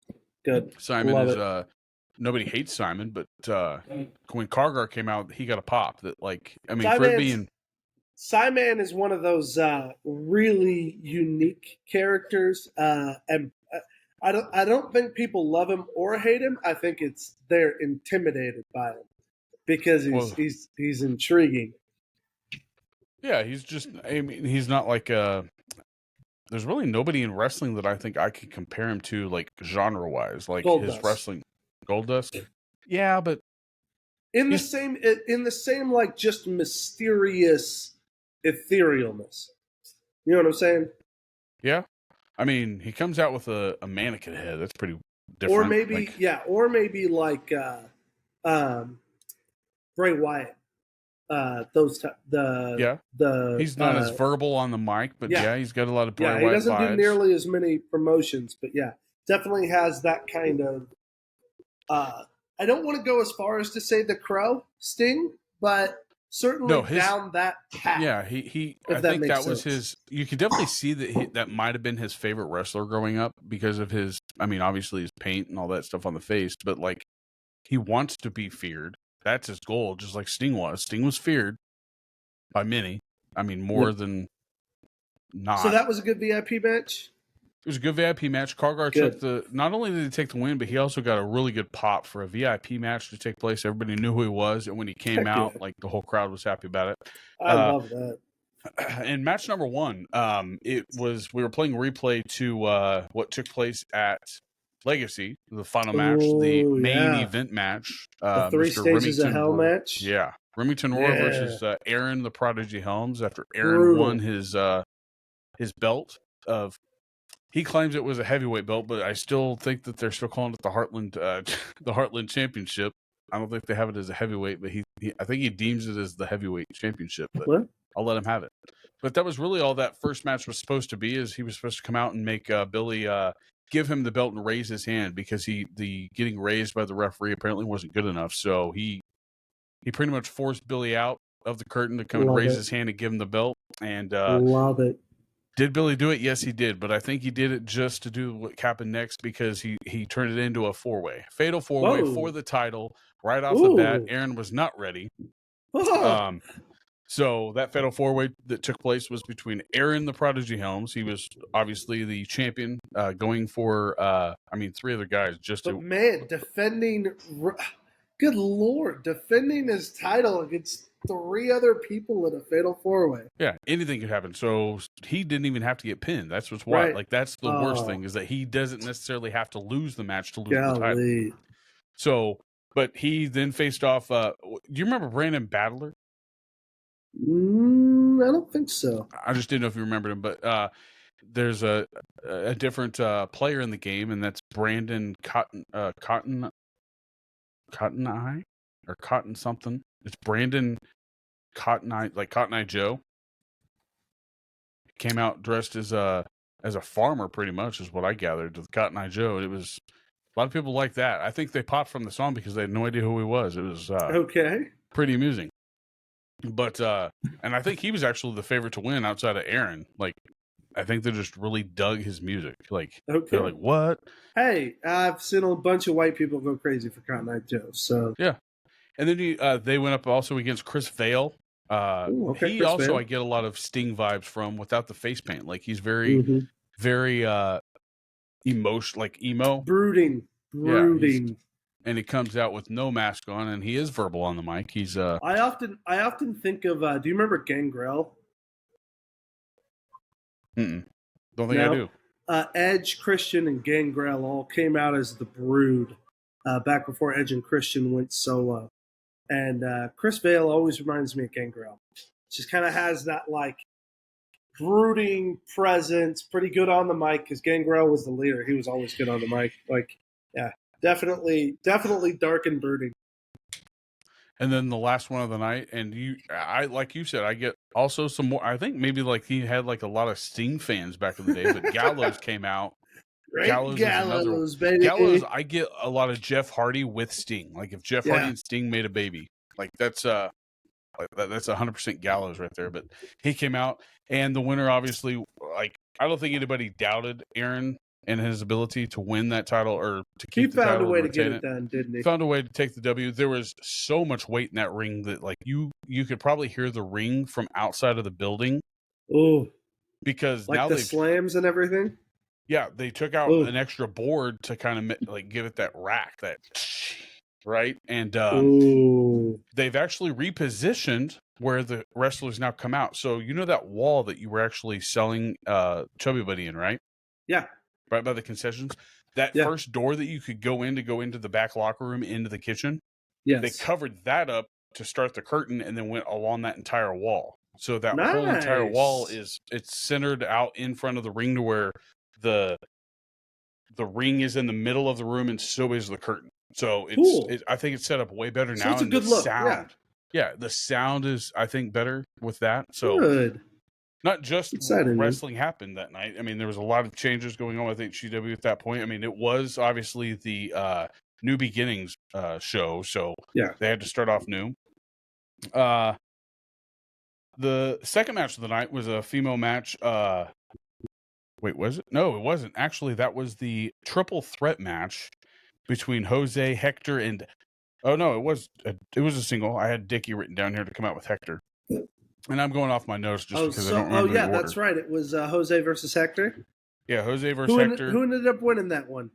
Good. Simon is nobody hates Simon, but when Kargar came out, he got a pop. That Simon is one of those really unique characters, and I don't think people love him or hate him. I think they're intimidated by him because he's intriguing. Yeah, he's just. I mean, he's not like there's really nobody in wrestling that I think I could compare him to, like genre wise, like his wrestling. Goldust. Yeah, but in the same like just mysterious etherealness. You know what I'm saying? Yeah. I mean, he comes out with a mannequin head. That's pretty different. Or maybe, or maybe like Bray Wyatt. He's not as verbal on the mic, but he's got a lot of Bray Wyatt he doesn't vibes. do nearly as many promotions, but definitely has that kind of. I don't want to go as far as to say the Crow Sting, but certainly down that path. Yeah, he. I think that was his. You could definitely see that that might have been his favorite wrestler growing up because of his. I mean, obviously his paint and all that stuff on the face, but like he wants to be feared. That's his goal, just like Sting was. Sting was feared by many. I mean, more than not. So that was a good VIP match? It was a good VIP match. Kargar took not only did he take the win, but he also got a really good pop for a VIP match to take place. Everybody knew who he was, and when he came out, like the whole crowd was happy about it. I love that. And match number 1, we were playing replay to what took place at Legacy, the final match, the main event match. The 3 stages of hell match. Yeah. Remington Roar versus Aaron the Prodigy Helms after Aaron won his belt of. He claims it was a heavyweight belt, but I still think that they're still calling it the Heartland Championship. I don't think they have it as a heavyweight, but I think he deems it as the heavyweight championship. But I'll let him have it. But that was really all that first match was supposed to be. Is he was supposed to come out and make Billy give him the belt and raise his hand because the getting raised by the referee apparently wasn't good enough. So he pretty much forced Billy out of the curtain to come and raise his hand and give him the belt. And love it. Did Billy do it? Yes, he did. But I think he did it just to do what happened next because he turned it into a 4-way. Fatal 4-way for the title right off the bat. Aaron was not ready. So that fatal 4-way that took place was between Aaron the Prodigy Helms. He was obviously the champion going for, 3 other guys. Defending, good Lord, defending his title against 3 other people in a fatal 4-way. Yeah, anything could happen. So he didn't even have to get pinned. That's what's why. Right. Like that's the worst thing is that he doesn't necessarily have to lose the match to lose the title. So, but he then faced off. Do you remember Brandon Battler? I don't think so. I just didn't know if you remembered him, but there's a different player in the game, and that's Brandon Cotton Eye or Cotton something. It's Brandon Cotton Eye, like Cotton Eye Joe. He came out dressed as a farmer, pretty much, is what I gathered. The Cotton Eye Joe. It was a lot of people like that. I think they popped from the song because they had no idea who he was. It was pretty amusing. But and I think he was actually the favorite to win outside of Aaron. Like, I think they just really dug his music. Like, they're like, what? Hey, I've seen a bunch of white people go crazy for Cotton Eye Joe. So yeah. And then they went up also against Chris Vale. Chris Vale. I get a lot of Sting vibes from without the face paint. Like he's very, very emotional, like emo, brooding. Yeah, and he comes out with no mask on, and he is verbal on the mic. He's I often think of. Do you remember Gangrel? Don't think I do. Edge, Christian, and Gangrel all came out as the Brood back before Edge and Christian went solo. And Chris Vale always reminds me of Gangrel. Just kind of has that like brooding presence, pretty good on the mic because Gangrel was the leader. He was always good on the mic. Like, yeah, definitely dark and brooding. And then the last one of the night, and I like you said, I get also some more. I think maybe like he had like a lot of Sting fans back in the day, but Gallows came out. Gallows, baby. Gallows, I get a lot of Jeff Hardy with Sting. Like if Jeff Hardy and Sting made a baby, like that's 100% Gallows right there. But he came out, and the winner obviously, like I don't think anybody doubted Aaron and his ability to win that title or to keep the title. He found a way to get it done, didn't he? Found a way to take the W. There was so much weight in that ring that like you could probably hear the ring from outside of the building. Oh, because like now the slams and everything. Yeah, they took out an extra board to kind of like give it that rack, that right, and they've actually repositioned where the wrestlers now come out. So you know that wall that you were actually selling Chubby Buddy in, right? Yeah, right by the concessions. That first door that you could go into the back locker room into the kitchen. Yes, they covered that up to start the curtain, and then went along that entire wall. So that whole entire wall it's centered out in front of the ring to where the ring is in the middle of the room, and so is the curtain. So Cool. I think it's set up way better So now. it's a and good the look, sound, the sound is, I think, better with that. So Good. not just Exciting, man. wrestling happened that night. I mean, there was a lot of changes going on with HGW at that point. I mean, it was obviously the New Beginnings show, so Yeah. they had to start off new. The second match of the night was a female match. Wait, was it? No, it wasn't. Actually, that was the triple threat match between Jose, Hector, and oh no, it was a single. I had Dickie written down here to come out with Hector, and I'm going off my notes just because I don't remember the order. That's right. It was Jose versus Hector. Yeah, Jose versus Hector. Who ended up winning that one?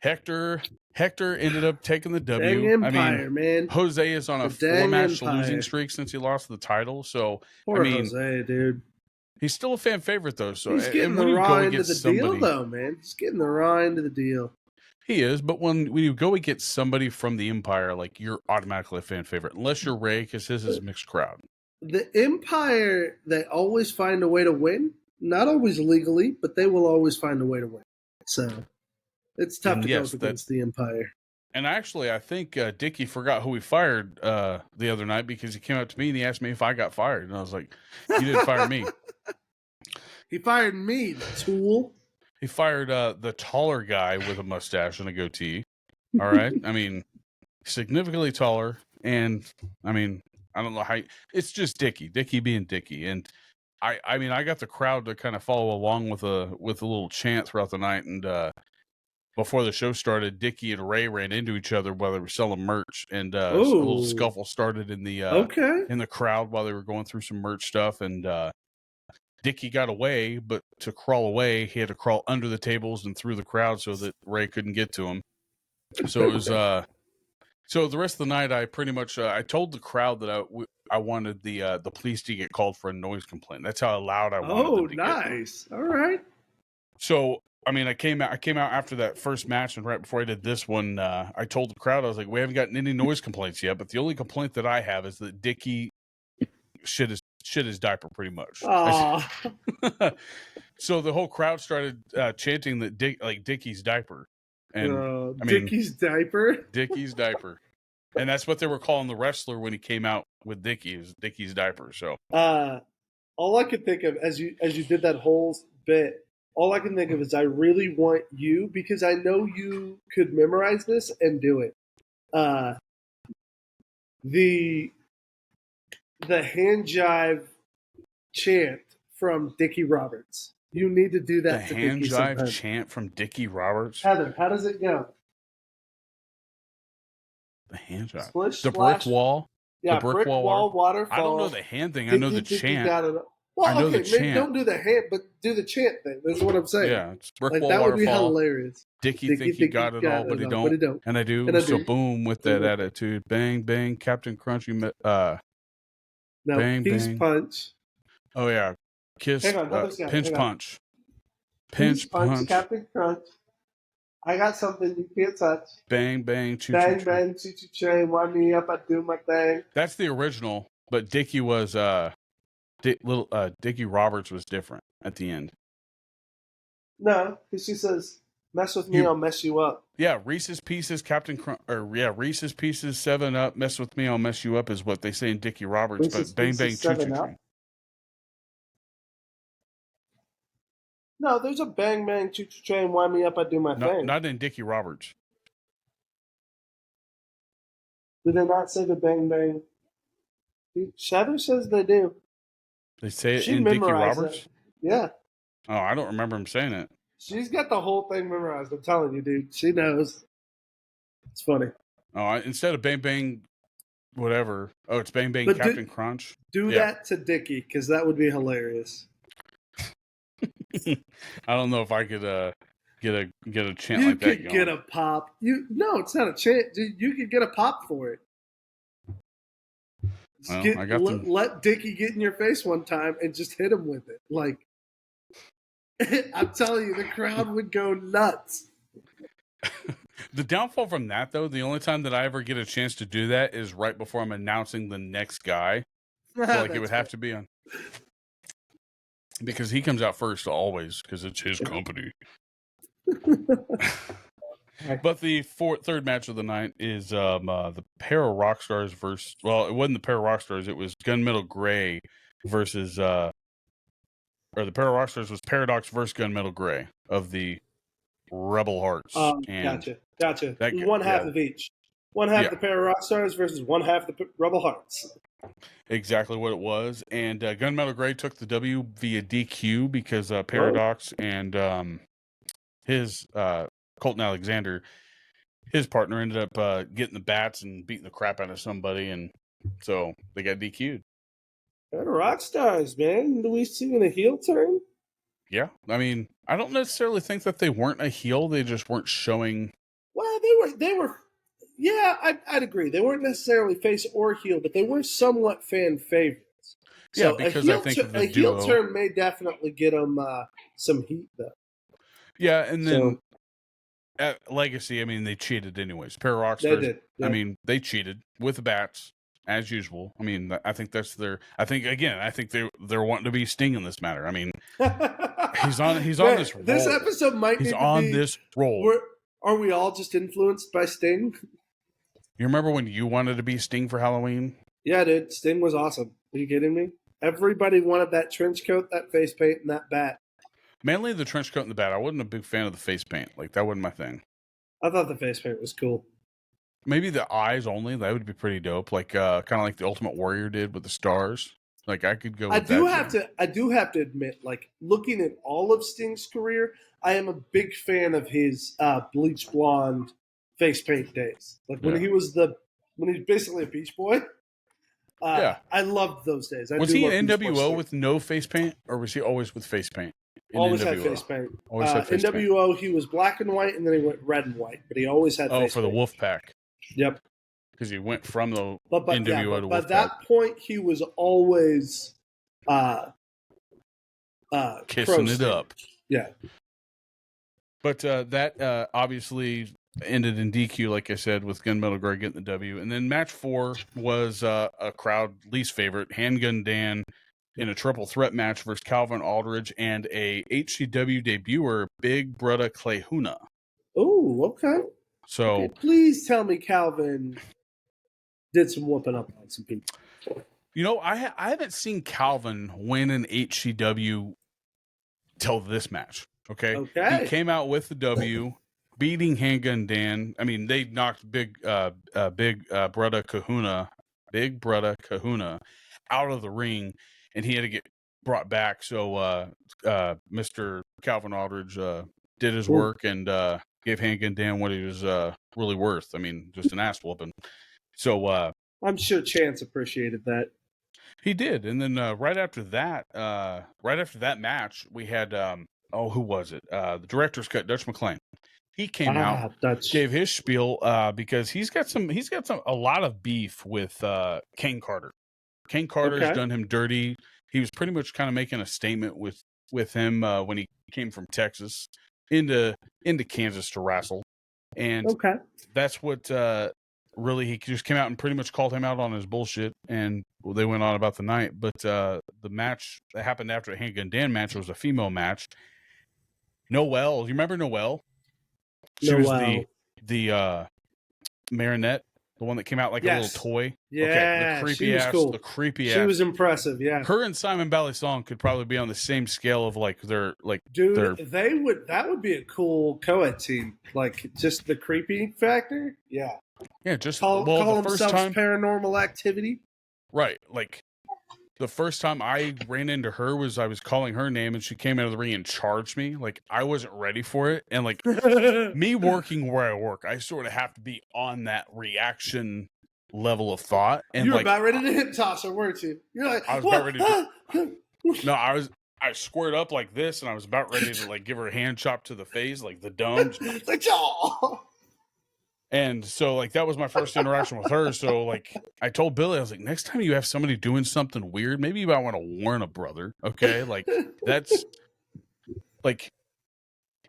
Hector ended up taking the W. Dang Empire, man. Jose is on a 4-match losing streak since he lost the title. So Poor Jose, dude. He's still a fan favorite though. So he's getting the raw end of the deal, though, man. He's getting the raw end of the deal. He is, but when you go and get somebody from the Empire, like, you're automatically a fan favorite, unless you're Ray, because his is a mixed crowd. The Empire, they always find a way to win. Not always legally, but they will always find a way to win. So it's tough to go against the Empire. And actually, I think Dickie forgot who he fired the other night, because he came up to me and he asked me if I got fired. And I was like, you didn't fire me. He fired me, the tool. He fired the taller guy with a mustache and a goatee. All right. I mean, significantly taller. And I mean, I don't know how. It's just Dickie being Dickie. And I mean, I got the crowd to kind of follow along with a little chant throughout the night. And before the show started, Dickie and Ray ran into each other while they were selling merch, and a little scuffle started in the in the crowd while they were going through some merch stuff. And Dickie got away, but to crawl away, he had to crawl under the tables and through the crowd so that Ray couldn't get to him. So it was so the rest of the night, I pretty much I told the crowd that I wanted the police to get called for a noise complaint. That's how loud I wanted them to nice. All right. So I mean, I came out after that first match, and right before I did this one, I told the crowd, I was like, we haven't gotten any noise complaints yet, but the only complaint that I have is that Dickie shit his diaper pretty much. So the whole crowd started chanting that Dickie's diaper. And Dickie's diaper? Dickie's diaper. And that's what they were calling the wrestler when he came out with Dickie, is Dickie's diaper. So all I could think of as you did that whole bit, all I can think of is I really want you, because I know you could memorize this and do it. The hand jive chant from Dickie Roberts. You need to do that. The hand jive chant from Dickie Roberts. Heather, how does it go? The hand jive. Splish, the splash. Brick wall. Yeah, the brick wall waterfall. I don't know the hand thing. I know the chant. Well, I know the chant. Maybe don't do the hand, but do the chant thing. That's what I'm saying. Yeah, it's brick wall, that waterfall. would be hilarious. Dickie think he got it all, but he don't. And I do. So boom, with that attitude. Bang, bang, Captain Crunchy. No, bang, peace bang. Punch. Oh, yeah. Kiss. Hang on, pinch punch. Pinch punch. Captain Crunch. I got something you can't touch. Bang, bang, choo bang, bang, choo choo train. Wind me up, I do my thing. That's the original, but Dickie was Dickie Roberts was different at the end. No, because she says, "Mess with me, I'll mess you up." Yeah, Reese's Pieces, Reese's Pieces, 7-Up, mess with me, I'll mess you up is what they say in Dickie Roberts. Reese's but bang, bang, choo choo train. No, there's a bang, bang, choo choo train. Wind me up, I do my thing. Not in Dickie Roberts. Do they not say the bang, bang? Shadow says they do. They say it in Dickie Roberts? It. Yeah. Oh, I don't remember him saying it. She's got the whole thing memorized. I'm telling you, dude. She knows. It's funny. Oh, instead of bang, bang, whatever. Oh, it's bang, bang, Captain Crunch. Do that to Dickie, because that would be hilarious. I don't know if I could get a chant you like that. You could get a pop. No, it's not a chant. Dude, you could get a pop for it. Well, let Dickie get in your face one time and just hit him with it. Like, I'm telling you, the crowd would go nuts. The downfall from that, though, the only time that I ever get a chance to do that is right before I'm announcing the next guy. So, it would have to be on. Because he comes out first always, because it's his company. But the third match of the night is the pair of rock stars versus. Well, it wasn't the pair of rock stars. It was Gunmetal Gray versus. Or the pair of rock stars was Paradox versus Gunmetal Gray of the Rebel Hearts. Gotcha. That, Half of each. One half the pair of rock stars versus one half the Rebel Hearts. Exactly what it was. And Gunmetal Gray took the W via DQ because Paradox and his Colton Alexander, his partner, ended up getting the bats and beating the crap out of somebody, and so they got DQ'd. They're rock stars, man. Do we see a heel turn? Yeah, I mean, I don't necessarily think that they weren't a heel; they just weren't showing. Well, they were. Yeah, I'd agree. They weren't necessarily face or heel, but they were somewhat fan favorites. So yeah, because I think a heel turn may definitely get them some heat, though. Yeah, and then at Legacy, I mean, they cheated anyways. Pair of rock stars, they did. Yeah. I mean, they cheated with the bats as usual. I mean, I think that's their. I think they're wanting to be Sting in this matter. I mean, he's on this roll. This episode might. He's on this roll. Are we all just influenced by Sting? You remember when you wanted to be Sting for Halloween? Yeah, dude. Sting was awesome. Are you kidding me? Everybody wanted that trench coat, that face paint, and that bat. Mainly the trench coat and the bat. I wasn't a big fan of the face paint. Like, that wasn't my thing. I thought the face paint was cool. Maybe the eyes only. That would be pretty dope. Like, kind of like the Ultimate Warrior did with the stars. Like, I could go with I do have to admit, like, looking at all of Sting's career, I am a big fan of his bleach blonde face paint days. Like, when he was basically a Beach Boy. I loved those days. Was he in NWO with no face paint, or was he always with face paint? Always had face paint. Always had face paint. NWO, he was black and white, and then he went red and white. But he always had face paint. Oh, for the Wolfpack. Yep. Because he went from the NWO to Wolfpack. By that point, he was always kissing it up. Yeah. But that obviously ended in DQ, like I said, with Gunmetal Gray getting the W. And then match 4 was a crowd least favorite, Handgun Dan, in a triple threat match versus Calvin Aldridge and a HCW debuter, Big Brother Clayhuna. Oh, okay. So please tell me Calvin did some whooping up on some people. You know, I haven't seen Calvin win an HCW till this match. Okay. He came out with the W, beating Handgun Dan. I mean, they knocked Big Brother Kahuna out of the ring, and he had to get brought back. So Mr. Calvin Aldridge did his work and gave Handgun Dan what he was really worth. I mean, just an ass whooping. So I'm sure Chance appreciated that. He did. And then right after that match, we had who was it? The director's cut, Dutch McClain. He came out, gave his spiel because he's got a lot of beef with Kane Carter. Kane Carter's done him dirty. He was pretty much kind of making a statement with him when he came from Texas into Kansas to wrestle. And that's what really, he just came out and pretty much called him out on his bullshit, and they went on about the night. But the match that happened after the Handgun Dan match was a female match. Noelle, you remember Noelle? She was the Marinette, the one that came out like a little toy. Yeah, the creepy she was ass, cool. The creepy she ass. was impressive. Yeah, her and Simon Balisong could probably be on the same scale of like their like. Dude, that would be a cool co-ed team. Like just the creepy factor. Yeah. Yeah, just call the first time Paranormal Activity. Right, like the first time I ran into her was I was calling her name and she came out of the ring and charged me. Like I wasn't ready for it, and like me working where I work, I sort of have to be on that reaction level of thought. And you were like, about ready to hip toss her, weren't you? You're like, I was about ready to. No, I squared up like this, and I was about ready to like give her a hand chop to the face, like the dome. Like, oh. And so, like, that was my first interaction with her. So, like, I told Billy, I was like, next time you have somebody doing something weird, maybe you might want to warn a brother, okay? Like, that's, like,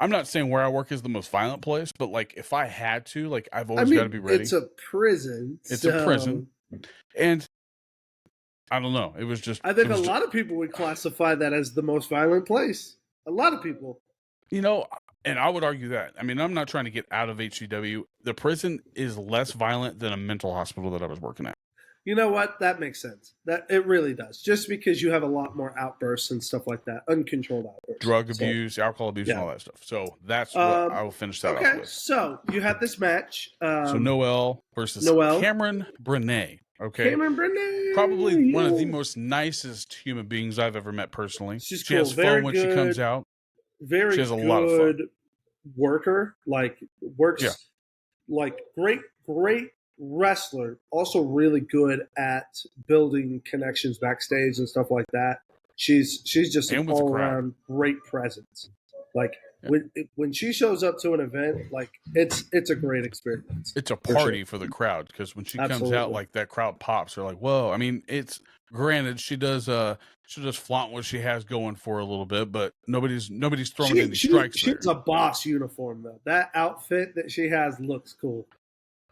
I'm not saying where I work is the most violent place, but, like, if I had to, like, I've always got to be ready. It's a prison. It's a prison. And I don't know. It was just. I think a lot of people would classify that as the most violent place. A lot of people. You know, And I would argue that. I mean, I'm not trying to get out of HCW. The prison is less violent than a mental hospital that I was working at. You know what? That makes sense. That it really does. Just because you have a lot more outbursts and stuff like that, uncontrolled outbursts, Drug abuse, alcohol abuse, and all that stuff. So that's what I will finish that off with. So you have this match. So Noelle versus Cameron Brené. Okay, Cameron Brené, probably one of the most nicest human beings I've ever met personally. She has fun when she comes out. She has a lot of fun. Worker, like works, like great wrestler. Also really good at building connections backstage and stuff like that. She's just an all around great presence. Like when she shows up to an event, like it's a great experience. It's a party for the crowd because when she comes out, like that crowd pops. They're like, "Whoa!" I mean, it's granted she does flaunt what she has going for a little bit, but nobody's throwing any strikes. She's a boss uniform though. That outfit that she has looks cool.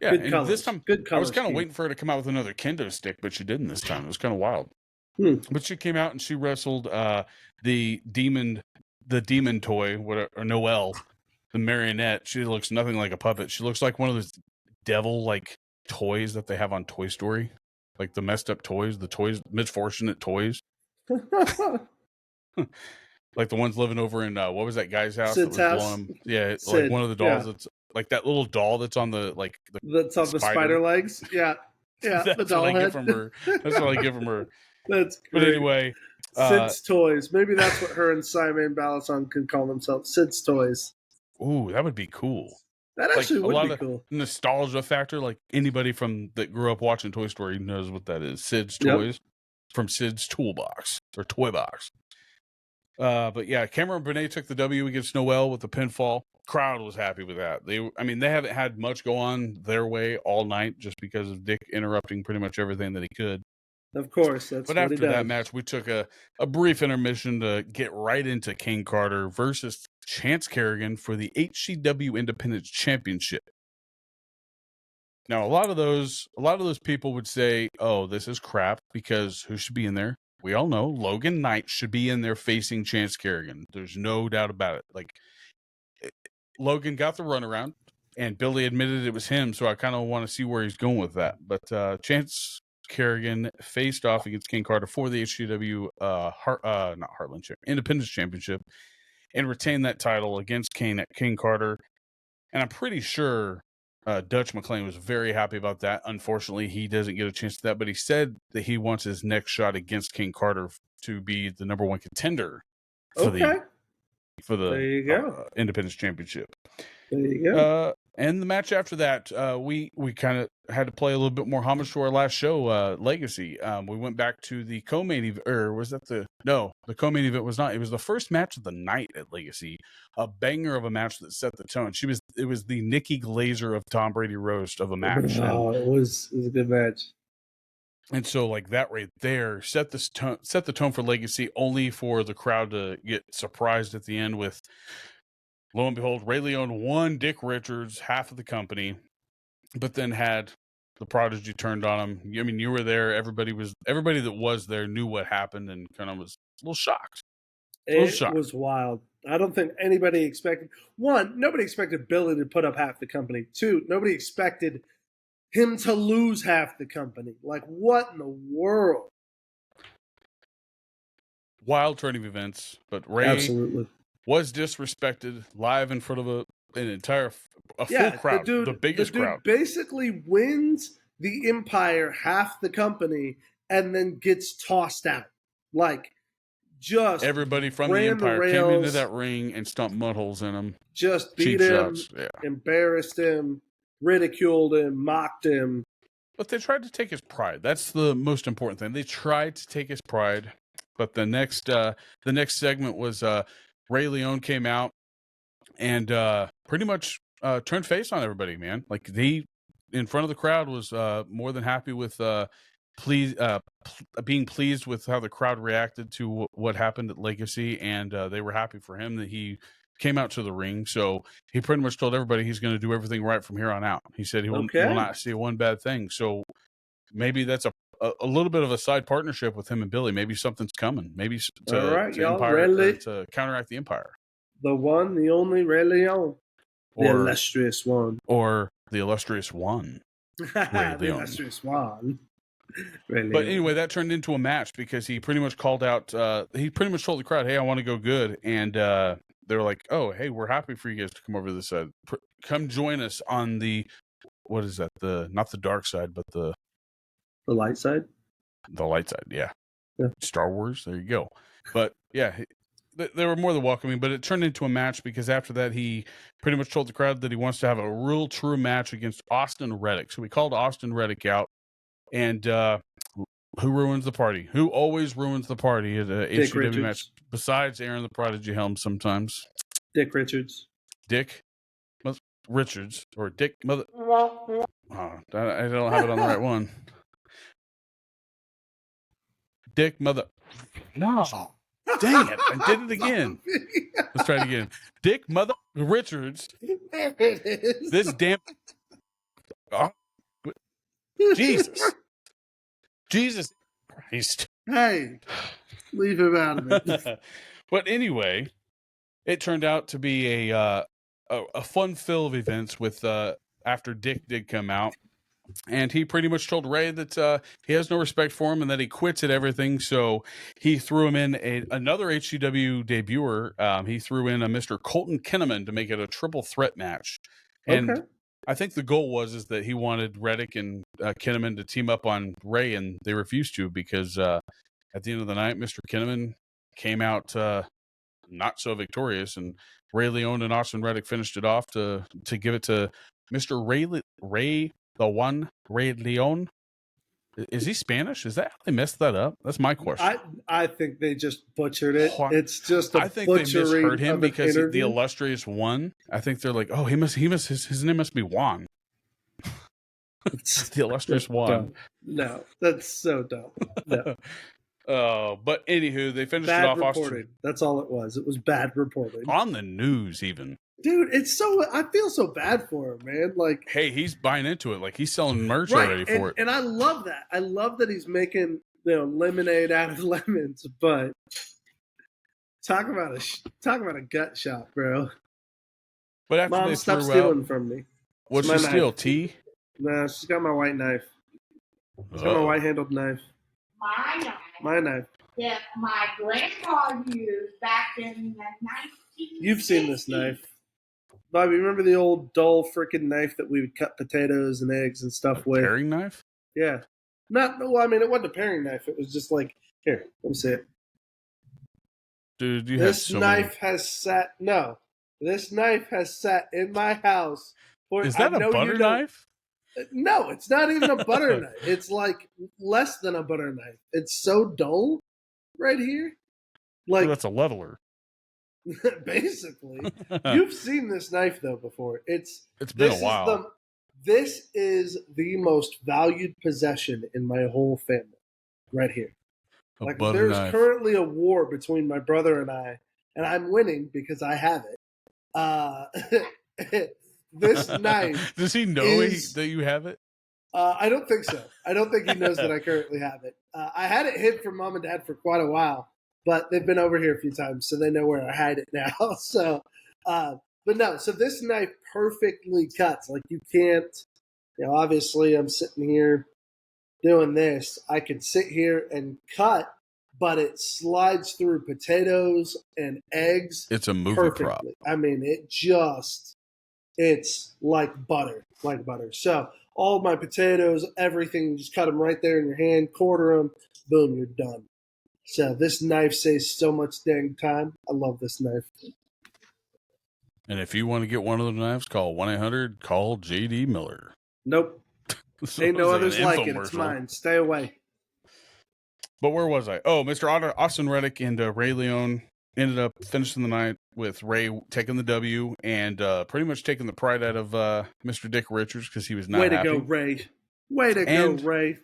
Yeah, good and colors. This time good colors. I was kind of waiting for her to come out with another kendo stick, but she didn't this time. It was kind of wild. But she came out and she wrestled the demon toy, or Noelle, the marionette. She looks nothing like a puppet. She looks like one of those devil like toys that they have on Toy Story, like the messed up toys, misfortunate toys, like the ones living over in what was that guy's house? Sid's house. Yeah, like one of the dolls that's like that little doll that's on the that's on the spider legs. Yeah, that's the doll what I head. get from her. That's what I get from her. That's great. But anyway. Sid's Toys. Maybe that's what her and Simon Balasan can call themselves. Sid's Toys. Ooh, that would be cool. That actually would be cool. Nostalgia factor, like anybody that grew up watching Toy Story knows what that is. Sid's Toys from Sid's Toolbox or Toy Box. But yeah, Cameron Brené took the W against Noelle with the pinfall. Crowd was happy with that. They haven't had much go on their way all night just because of Dick interrupting pretty much everything that he could. Of course, but after that match, we took a brief intermission to get right into King Carter versus Chance Kerrigan for the HCW Independence Championship. Now, a lot of those people would say, "Oh, this is crap," because who should be in there? We all know Logan Knight should be in there facing Chance Kerrigan. There's no doubt about it. Like Logan got the runaround, and Billy admitted it was him. So I kind of want to see where he's going with that. But Chance Kerrigan faced off against King Carter for the HCW Independence Championship and retained that title against King Carter. And I'm pretty sure Dutch McLean was very happy about that. Unfortunately, he doesn't get a chance to that, but he said that he wants his next shot against King Carter to be the number one contender for the Independence Championship. There you go. And the match after that, we kind of had to play a little bit more homage to our last show, Legacy. We went back to the co-main event, or was that the co-main event was not. It was the first match of the night at Legacy, a banger of a match that set the tone. It was the Nikki Glazer of Tom Brady roast of a match. Oh, it was a good match. And so, like that right there set the tone for Legacy, only for the crowd to get surprised at the end with. Lo and behold, Ray Leone won Dick Richards, half of the company, but then had the Prodigy turned on him. I mean, you were there. Everybody that was there knew what happened and kind of was a little shocked. It was wild. I don't think anybody expected. One, nobody expected Billy to put up half the company. Two, nobody expected him to lose half the company. Like, what in the world? Wild turn of events, but Ray absolutely was disrespected live in front of a full crowd, the biggest crowd. Basically wins the Empire half the company and then gets tossed out. Like, just everybody from the Empire came into that ring and stomped mud holes in him. Just beat him, embarrassed him, ridiculed him, mocked him. But they tried to take his pride. That's the most important thing. They tried to take his pride. But the next segment was Ray Leone came out and pretty much turned face on everybody, man. Like he, in front of the crowd, was more than happy with being pleased with how the crowd reacted to what happened at Legacy, and they were happy for him that he came out to the ring. So he pretty much told everybody he's going to do everything right from here on out. He said he will not see one bad thing. So maybe that's a little bit of a side partnership with him and Billy. Maybe something's coming. Maybe to Empire to counteract the Empire. The one, the only Ray Leon. The Or illustrious one. or the illustrious one. The Leon. illustrious one. Ray But Leon. anyway, that turned into a match because he pretty much called out. He pretty much told the crowd, "Hey, I want to go good," and they're like, "Oh, hey, we're happy for you guys to come over to this side. Come join us on the what is that? Not the dark side, but the light side. The light side, yeah. Yeah. Star Wars. There you go. But yeah, they were more than welcoming. But it turned into a match because after that, he pretty much told the crowd that he wants to have a real, true match against Austin Reddick. So we called Austin Reddick out, and who ruins the party? Who always ruins the party at a HCW match? Besides Aaron the Prodigy Helms, sometimes Dick Richards. Dick Richards or Dick Mother. Oh, I don't have it on the right one. Dick Mother. No. Dang it. I did it again. Let's try it again. Dick Mother Richards. There it is. This damn. Oh, Jesus. Jesus Christ. Hey, leave him out of it. But anyway, it turned out to be a fun fill of events with after Dick did come out. And he pretty much told Ray that he has no respect for him and that he quits at everything. So he threw him in another HCW debuter. He threw in a Mr. Colton Kinnaman to make it a triple threat match. And Okay. I think the goal is that he wanted Reddick and Kinnaman to team up on Ray, and they refused to because at the end of the night, Mr. Kinnaman came out not so victorious, and Ray Leon and Austin Reddick finished it off to give it to Mr. Ray the one, Ray Leon. Is he Spanish? Is that how they messed that up? That's my question. I think they just butchered it. What? It's just a I think they butchering misheard him of an because the interview. illustrious one. I think they're like, oh, his name must be Juan. It's the illustrious one. Dumb. No, that's so dumb. No. But anywho, they finished Bad it off reporting. That's all it was. It was bad reporting. on the news even. Dude, I feel so bad for him, man. Like, Hey, he's buying into it. Like he's selling merch right, already for it. and I love that. I love that he's making lemonade out of lemons. But talk about a gut shot, bro. But after Mom, they stop threw stealing out, from me. what'd It's she my steal? knife. Tea? Nah, she's got my white knife. She's got my Uh-oh. white handled knife. My knife My knife. that my grandpa used back in the 1960s. You've seen this knife. Bobby, remember the old dull freaking knife that we would cut potatoes and eggs and stuff with? Paring knife? Yeah. Well, I mean, it wasn't a paring knife. It was just like, here, let me see it. Dude, you have This so knife has sat, no. This knife has sat in my house. For, Is that I a know butter you don't- knife? No, it's not even a butter knife. It's like less than a butter knife. It's so dull right here. Like, That's a leveler. basically. You've seen this knife, though, before. It's been a This is while. This is the most valued possession in my whole family, right here. A Like, butter there's knife. currently a war between my brother and I'm winning because I have it. This knife, Does he know that you have it? I don't think so. I don't think he knows that I currently have it. I had it hid from mom and dad for quite a while, but they've been over here a few times, so they know where I hide it now. So, but no, so this knife perfectly cuts. Like, you can't, obviously I'm sitting here doing this. I can sit here and cut, but it slides through potatoes and eggs It's a movie perfectly. prop. I mean, it's like butter. So all my potatoes, everything, you just cut them right there in your hand, quarter them, boom, you're done. So this knife saves so much dang time. I love this knife. And if you want to get one of the knives, call 1-800-CALL JD Miller. Nope. So Ain't no it's like others an like it. It's infomercial. mine. Stay away. But where was I? Oh, Mr. Austin Reddick and Ray Leon ended up finishing the night with Ray taking the W and pretty much taking the pride out of Mr. Dick Richards because he was not Way to happy. go, Ray. Way to And- go, Ray.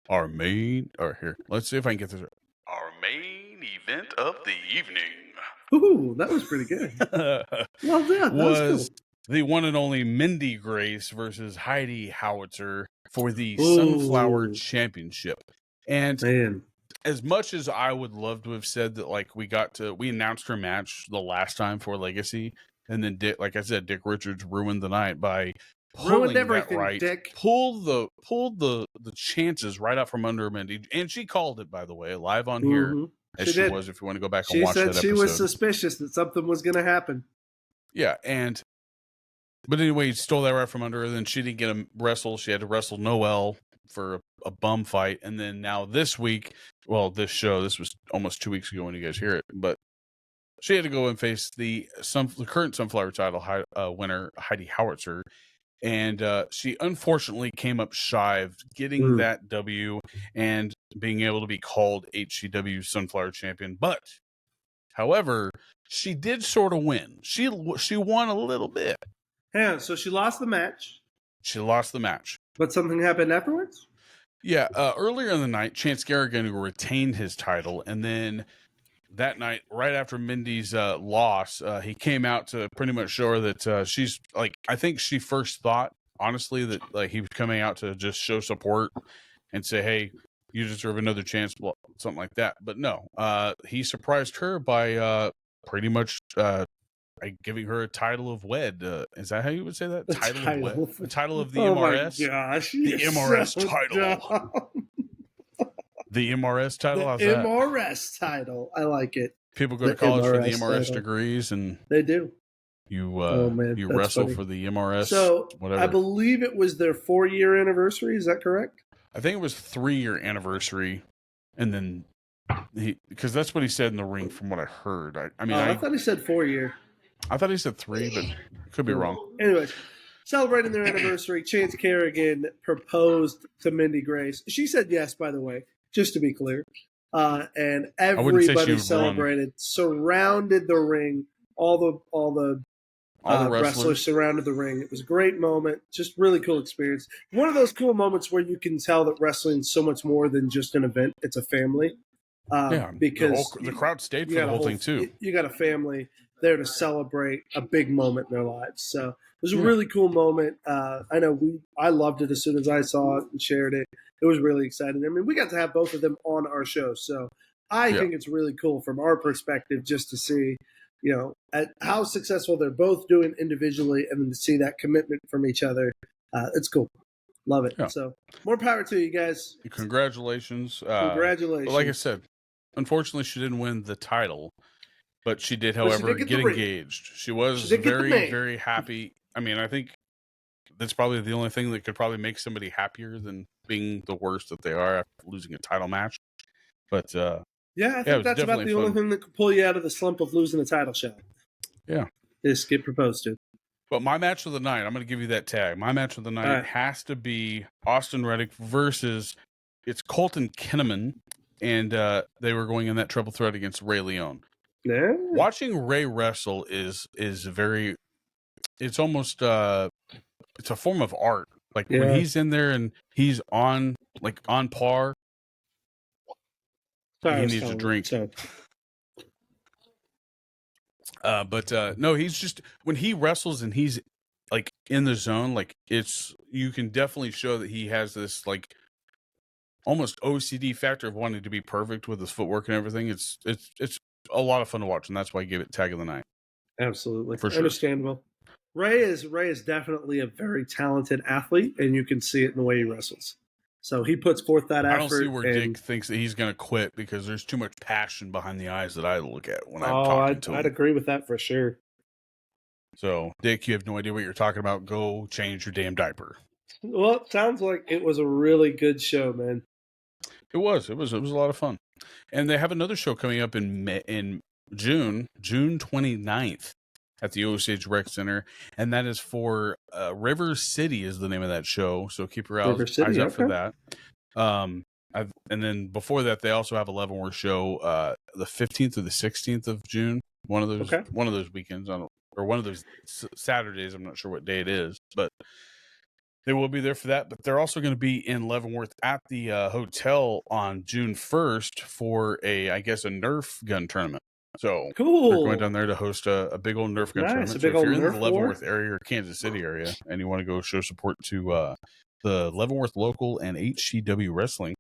Our main, or here, let's see if I can get this right. Our main event of the evening Ooh, that was pretty good. Well done. That was was cool. the one and only Mindy Grace versus Heidi Howitzer for the Ooh. Sunflower Championship. And Man. as much as I would love to have said that, like, we announced her match the last time for Legacy, and then like I said, Dick Richards ruined the night by pulling everything, that right, Dick. pulled the chances right out from under Mindy, and she called it, by the way, live on here, as she was. If you want to go back and watch that episode, she was suspicious that something was going to happen. Yeah, but anyway, he stole that right from under her. Then she didn't get to wrestle. She had to wrestle Noelle for a bum fight, and then now this week, this was almost 2 weeks ago when you guys hear it, but she had to go and face the current Sunflower title winner, Heidi Howitzer, and she unfortunately came up shy of getting that W and being able to be called HCW Sunflower Champion. But, however, she did sort of win. She won a little bit. Yeah, so she lost the match. But something happened afterwards? Yeah, earlier in the night, Chance Garrigan retained his title, and then that night, right after Mindy's loss, he came out to pretty much show her that she's like, I think she first thought, honestly, that like he was coming out to just show support and say, hey, you deserve another chance, something like that. But no, he surprised her by pretty much giving her a title of WED. Is that how you would say that? The title of the MRS? Oh my gosh. The MRS title. The MRS title? How's that? MRS title. I like it. People go to college for the MRS degrees, and they do. You wrestle for the MRS. So whatever. I believe it was their 4-year anniversary. Is that correct? I think it was 3-year anniversary, and then because that's what he said in the ring, from what I heard. I thought he said 4-year. I thought he said 3, but could be wrong. Anyways, celebrating their anniversary, Chance Carrigan proposed to Mindy Grace. She said yes, by the way, just to be clear. And everybody celebrated, surrounded the ring. All the wrestlers surrounded the ring. It was a great moment, just really cool experience. One of those cool moments where you can tell that wrestling's so much more than just an event; it's a family. Because the crowd stayed for the whole thing too. You got a family there to celebrate a big moment in their lives. So it was a really cool moment. I know I loved it as soon as I saw it and shared it. It was really exciting. I mean, we got to have both of them on our show, so I think it's really cool from our perspective just to see, at how successful they're both doing individually, and then to see that commitment from each other. It's cool. Love it. Yeah. So more power to you guys. Congratulations. Congratulations. Like I said, unfortunately, she didn't win the title, but she did, however, get engaged. She was very, very happy. I mean, I think that's probably the only thing that could probably make somebody happier than being the worst that they are after losing a title match. But I think that's about the only thing that could pull you out of the slump of losing a title shot. Yeah. Is get proposed to. But my match of the night, I'm going to give you that tag. My match of the night has to be Austin Reddick versus Colton Kinnaman, and they were going in that triple threat against Ray Leone. Yeah. Watching Ray wrestle is very. It's almost it's a form of art. Like when he's in there and he's on par. Sorry, he needs a drink. No, he's just, when he wrestles and he's like in the zone, like you can definitely show that he has this like almost OCD factor of wanting to be perfect with his footwork and everything. It's a lot of fun to watch, and that's why I gave it tag of the night. Absolutely. For sure. Understandable. Ray is definitely a very talented athlete, and you can see it in the way he wrestles. So he puts forth that effort. I don't see where Dick thinks that he's going to quit, because there's too much passion behind the eyes that I look at when I'm talking to him. I'd agree with that for sure. So, Dick, you have no idea what you're talking about. Go change your damn diaper. Well, it sounds like it was a really good show, man. It was a lot of fun. And they have another show coming up in June 29th at the Osage Rec Center, and that is for River City is the name of that show. So keep your eyes out for that. And then before that, they also have a Leavenworth show the 15th or the 16th of June. One of those weekends or one of those Saturdays. I'm not sure what day it is, but they will be there for that. But they're also going to be in Leavenworth at the hotel on June 1st for a Nerf gun tournament. So cool. They're going down there to host a big old Nerf gun tournament. So if you're in the Leavenworth area or Kansas City area and you want to go show support to the Leavenworth local and HCW wrestling,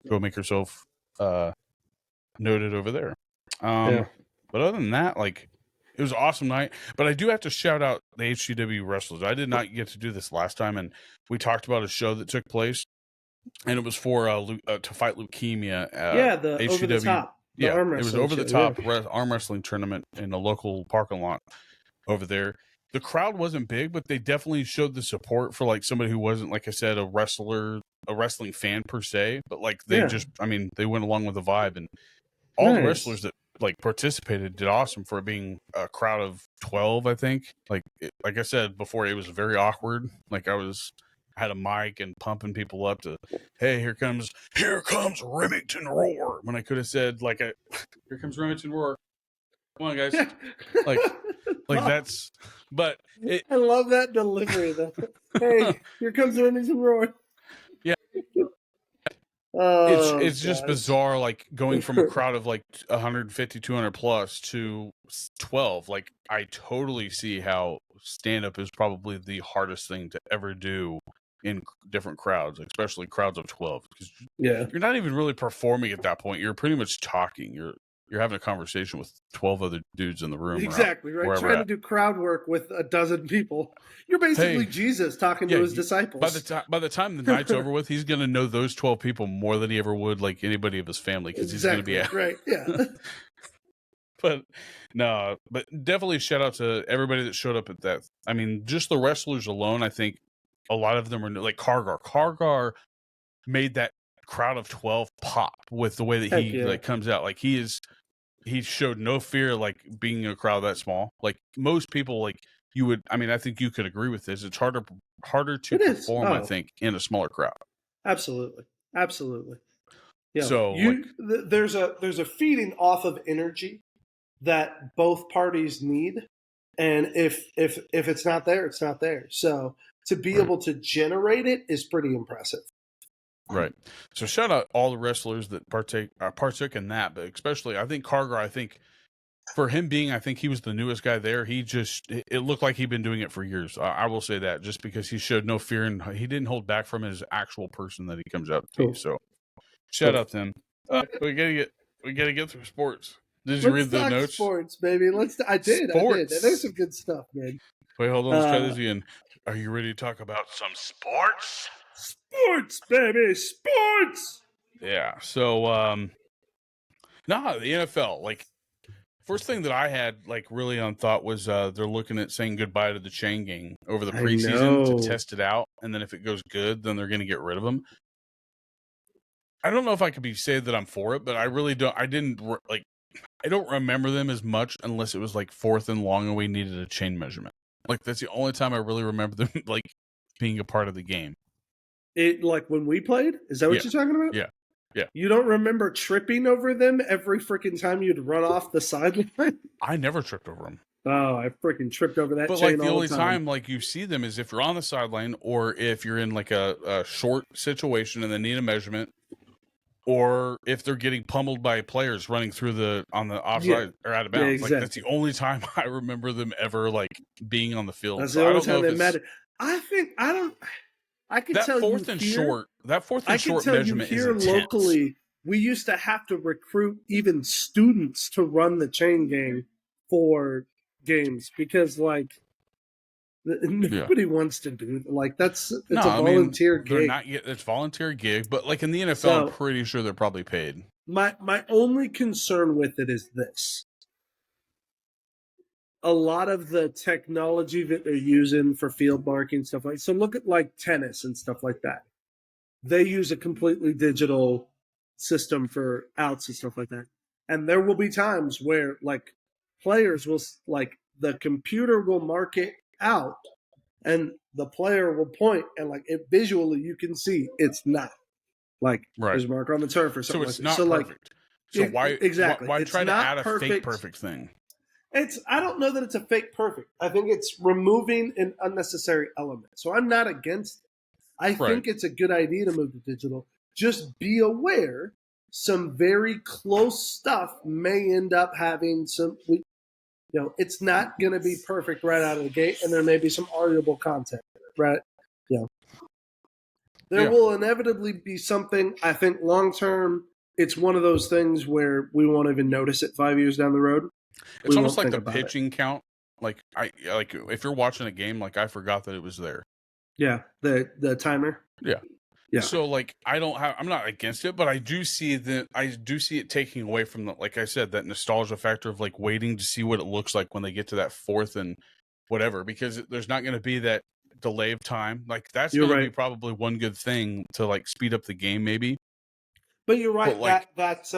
go make yourself noted over there. Yeah. But other than that, like, it was an awesome night. But I do have to shout out the HGW wrestlers. I did not get to do this last time, and we talked about a show that took place, and it was for to fight leukemia. The HGW, over the top. The yeah, arm it was wrestling over the show, top arm wrestling tournament in a local parking lot over there. The crowd wasn't big, but they definitely showed the support for like somebody who wasn't, like I said, a wrestling fan per se, but like they they went along with the vibe, and all the wrestlers that like participated did awesome for it being a crowd of 12, I think. Like I said before, it was very awkward. Like I had a mic and pumping people up to, hey, here comes Remington Roar, when I could have said like here comes Remington Roar. Come on, guys. like that's, but I love that delivery though. Hey, here comes Remington Roar. Yeah. Oh, it's just bizarre, like going from a crowd of like 150, 200 plus to 12. Like I totally see how stand-up is probably the hardest thing to ever do in different crowds, especially crowds of 12. Because you're not even really performing at that point. You're pretty much talking. You're having a conversation with 12 other dudes in the room. Exactly, right? Trying to do crowd work with a dozen people. You're basically Jesus talking to his disciples. By the time the night's over with, he's going to know those 12 people more than he ever would like anybody of his family, because he's going to be right. Yeah. But definitely shout out to everybody that showed up at that. I mean, just the wrestlers alone, I think a lot of them are like Kargar. Kargar made that crowd of 12 pop with the way that he like comes out. Like he showed no fear, like being a crowd that small. Like most people, like you would, I mean, I think you could agree with this. It's harder to perform, I think, in a smaller crowd. Absolutely. Yeah. So there's a feeding off of energy that both parties need. And if it's not there, it's not there. So to be able to generate it is pretty impressive. Right. So shout out all the wrestlers that partook in that, but especially I think Kargar, I think for him being, I think he was the newest guy there. It looked like he'd been doing it for years. I will say that, just because he showed no fear and he didn't hold back from his actual person that he comes out to be. So shout out to him. We gotta get through sports. Did you read the notes? Sports, baby. I did. There's some good stuff, man. Wait, hold on. Let's try this again. Are you ready to talk about some sports? Sports, baby, sports. Yeah. So, the NFL. Like, first thing that I had like really on thought was they're looking at saying goodbye to the chain gang over the preseason to test it out, and then if it goes good, then they're going to get rid of them. I don't know if I could say that I'm for it, but I really don't. I don't remember them as much unless it was like 4th and long and we needed a chain measurement. Like that's the only time I really remember them like being a part of the game. It like when we played? Is that what you're talking about? Yeah. Yeah. You don't remember tripping over them every freaking time you'd run off the sideline? I never tripped over them. Oh, I freaking tripped over that chain all the time. But like the only time like you see them is if you're on the sideline, or if you're in like a short situation and they need a measurement, or if they're getting pummeled by players running through on the offside or out of bounds. Exactly. Like that's the only time I remember them ever like being on the field. That's the only time they matter. I can tell you that 4th and short measurement is intense. Locally, we used to have to recruit even students to run the chain gang for games, because like nobody wants to do like it's a volunteer gig. It's volunteer gig, but like in the NFL, I'm pretty sure they're probably paid. My only concern with it is this. A lot of the technology that they're using for field marking stuff so look at like tennis and stuff like that. They use a completely digital system for outs and stuff like that. And there will be times where like players will like the computer will mark it out and the player will point and like it visually you can see it's not like there's a mark on the turf or something. So it's not perfect. So why try to add a fake perfect thing? I don't know that it's a fake perfect. I think it's removing an unnecessary element. So I'm not against it. I think it's a good idea to move to digital. Just be aware some very close stuff may end up having some, it's not going to be perfect right out of the gate, and there may be some arguable content, right? There will inevitably be something, I think, long-term it's one of those things where we won't even notice it 5 years down the road. It's We almost won't like think the about it. pitching count. Like if you're watching a game, like I forgot that it was there. Yeah, the timer. Yeah. Yeah. So like I'm not against it, but I do see it taking away from the, like I said, that nostalgia factor of like waiting to see what it looks like when they get to that fourth and whatever, because there's not going to be that delay of time. Like that's You're going to be right. probably one good thing to like speed up the game, maybe. But you're right. But, like-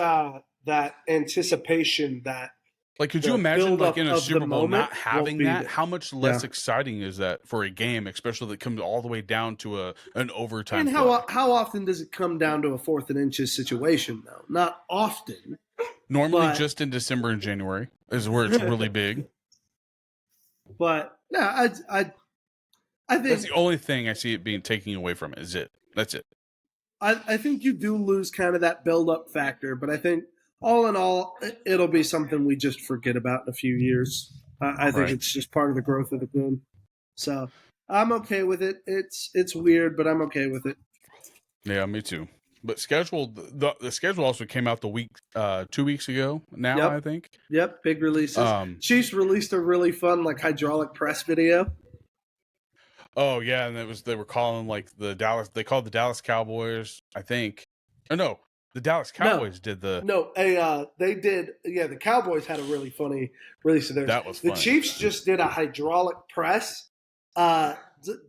that anticipation, that Like, could the you imagine buildup like in a of the Super Bowl moment not won't having be that? there. How much less Yeah. exciting is that for a game, especially that comes all the way down to an overtime? And how often does it come down to a 4th and inches situation, though? Not often. Normally, but- just in December and January is where it's really big. But no, I think That's the only thing I see it being taken away from it. Is it? That's it. I think you do lose kind of that build-up factor, but I think all in all, it'll be something we just forget about in a few years. I think Right. it's just part of the growth of the game. So I'm okay with it. It's weird, but I'm okay with it. Yeah, me too. But the schedule also came out 2 weeks ago now, Yep. I think. Yep, big releases. Chiefs released a really fun like hydraulic press video. Oh yeah, and they were calling like they called the Dallas Cowboys, I think. Or no, the Dallas Cowboys did the No, they did. Yeah, the Cowboys had a really funny release of theirs. That was the funny. Chiefs just did a hydraulic press,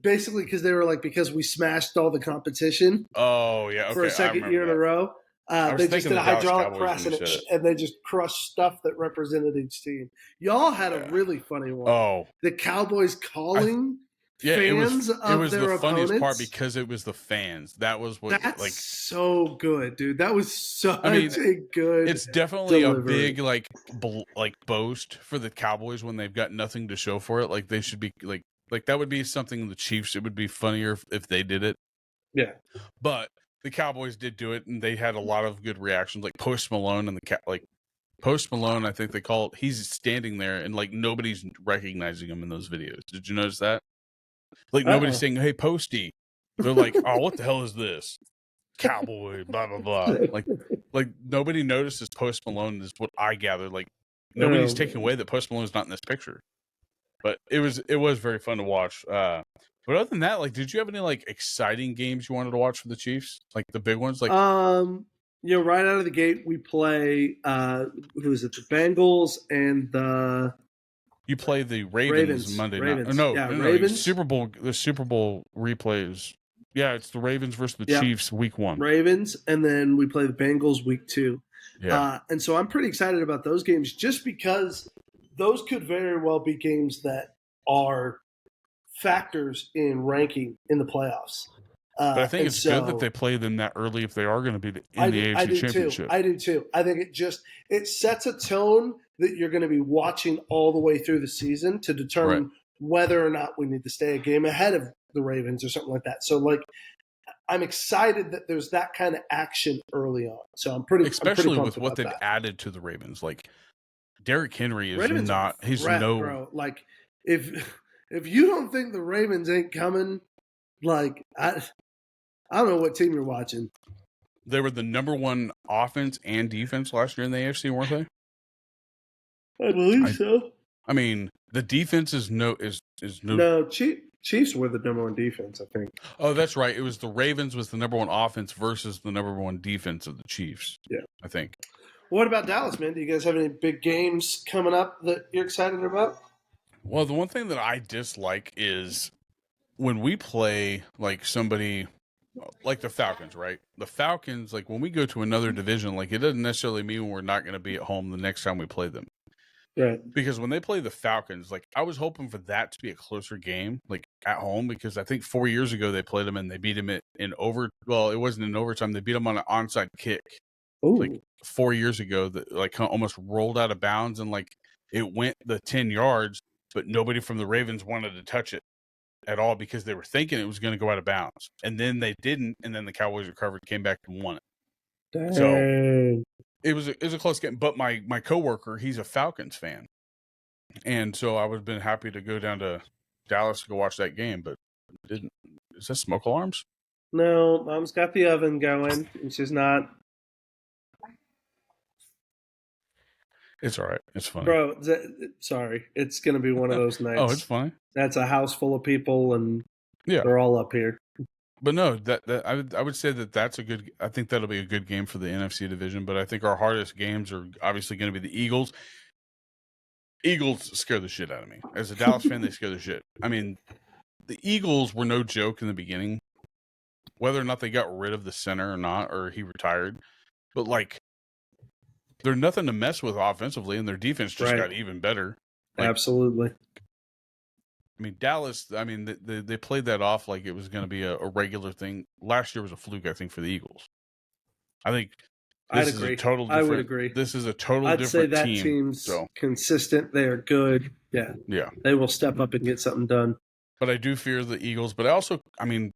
basically because they were like, because we smashed all the competition Oh yeah, okay. for a second year in a row. was They just thinking did a the Dallas hydraulic Cowboys press when you and, said and they just crushed stuff that represented each team. Y'all had a really funny one. Oh The Cowboys calling yeah, fans it of was their the funniest part opponents. because it was the fans. That was what That's like so good, dude. That was such I mean, a good. it's definitely delivery. a big like boast for the Cowboys when they've got nothing to show for it. Like they should be like that would be something the Chiefs. It would be funnier if they did it. Yeah. But the Cowboys did do it, and they had a lot of good reactions. Like Post Malone and Post Malone, I think they call it. He's standing there, and like nobody's recognizing him in those videos. Did you notice that? Like nobody's saying, "Hey, Posty." They're like, "Oh, what the hell is this? Cowboy, blah blah blah." Like nobody notices Post Malone is what I gather. Like nobody's taking away that Post Malone is not in this picture. But it was very fun to watch. But other than that, like, did you have any like exciting games you wanted to watch for the Chiefs? Like the big ones, like right out of the gate, we play who is it? The Bengals and the you play the Ravens Monday night. Ravens. No, Ravens. Super Bowl. The Super Bowl replays. Yeah, it's the Ravens versus the Yep. Chiefs week 1. Ravens, and then we play the Bengals week 2. Yeah. And so I'm pretty excited about those games just because those could very well be games that are factors in ranking in the playoffs. But I think it's good that they play them that early if they are going to be in the AFC Championship. I do too. I think it sets a tone that you're going to be watching all the way through the season to determine whether or not we need to stay a game ahead of the Ravens or something like that. So like I'm excited that there's that kind of action early on. So I'm pretty especially pumped with what about they've that. added to the Ravens. Like Derrick Henry is Ravens are not. a He's threat, no. bro. Like if you don't think the Ravens ain't coming, like I don't know what team you're watching. They were the number 1 offense and defense last year in the AFC, weren't they? I believe so. I mean, the defense is no. No, Chiefs were the number 1 defense, I think. Oh, that's right. It was the Ravens was the number 1 offense versus the number 1 defense of the Chiefs. Yeah, I think. What about Dallas, man? Do you guys have any big games coming up that you're excited about? Well, the one thing that I dislike is when we play like somebody like the Falcons, right? The Falcons, like when we go to another division, like it doesn't necessarily mean we're not going to be at home the next time we play them. Right. Because when they play the Falcons, like I was hoping for that to be a closer game, like at home, because I think 4 years ago they played them and they beat them well, it wasn't in overtime. They beat them on an onside kick. Ooh. Like 4 years ago that like almost rolled out of bounds and like it went the 10 yards, but nobody from the Ravens wanted to touch it at all because they were thinking it was going to go out of bounds. And then they didn't, and then the Cowboys recovered, came back and won it. Dang. So it was a close game, but my coworker, he's a Falcons fan. And so I would have been happy to go down to Dallas to go watch that game, but didn't. Is that smoke alarms? No, Mom's got the oven going, and she's not It's all right. It's funny. Bro, sorry. It's going to be one of those nights. Oh, it's funny. That's a house full of people, and Yeah. they're all up here. But no, that I would say that's a good. I think that'll be a good game for the NFC division. But I think our hardest games are obviously going to be the Eagles. Eagles scare the shit out of me. As a Dallas fan, they scare the shit. I mean, the Eagles were no joke in the beginning. Whether or not they got rid of the center or not, or he retired, but like, they're nothing to mess with offensively, and their defense just got even better. Like, absolutely. I mean, Dallas, I mean, they played that off like it was going to be a regular thing. Last year was a fluke, I think, for the Eagles. I think this is a total different, I would agree. This is a total I'd different say that team. team's consistent. They are good. Yeah. Yeah. They will step up and get something done. But I do fear the Eagles. But I also, I mean,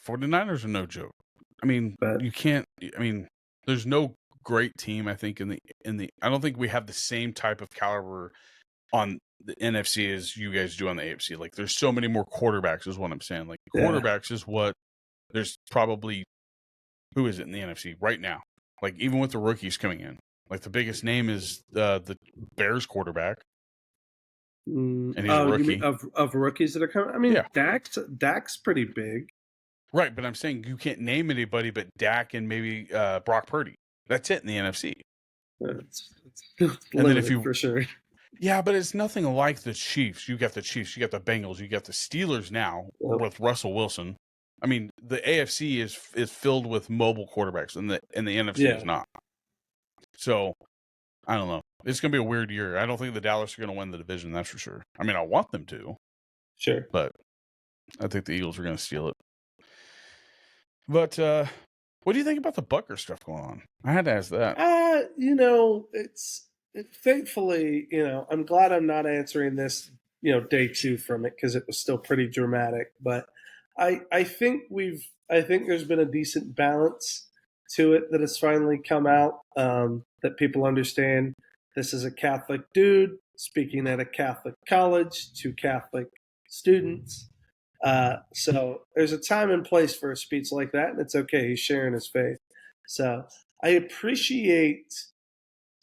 49ers are no joke. I mean, you can't, I mean, there's no great team, I think, in the, I don't think we have the same type of caliber on the NFC as you guys do on the AFC. Like, there's so many more quarterbacks is what I'm saying. Like, quarterbacks is what there's probably, who is it in the NFC right now? Like, even with the rookies coming in, like, the biggest name is the Bears quarterback. And he's a rookie. You mean of rookies that are coming? I mean, Dak's pretty big. Right, but I'm saying you can't name anybody but Dak and maybe Brock Purdy. That's it in the NFC. It's and then if you, for sure. Yeah, but it's nothing like the Chiefs. You got the Chiefs, you got the Bengals, you got the Steelers now with Russell Wilson. I mean, the AFC is filled with mobile quarterbacks, and the NFC is not. So, I don't know. It's going to be a weird year. I don't think the Dallas are going to win the division, that's for sure. I mean, I want them to. Sure. But I think the Eagles are going to steal it. But what do you think about the Butker stuff going on? I had to ask that. You know, thankfully, you know, I'm glad I'm not answering this, you know, day 2 from it, because it was still pretty dramatic. But I think there's been a decent balance to it that has finally come out, that people understand this is a Catholic dude speaking at a Catholic college to Catholic students. So there's a time and place for a speech like that, and it's okay. He's sharing his faith. So I appreciate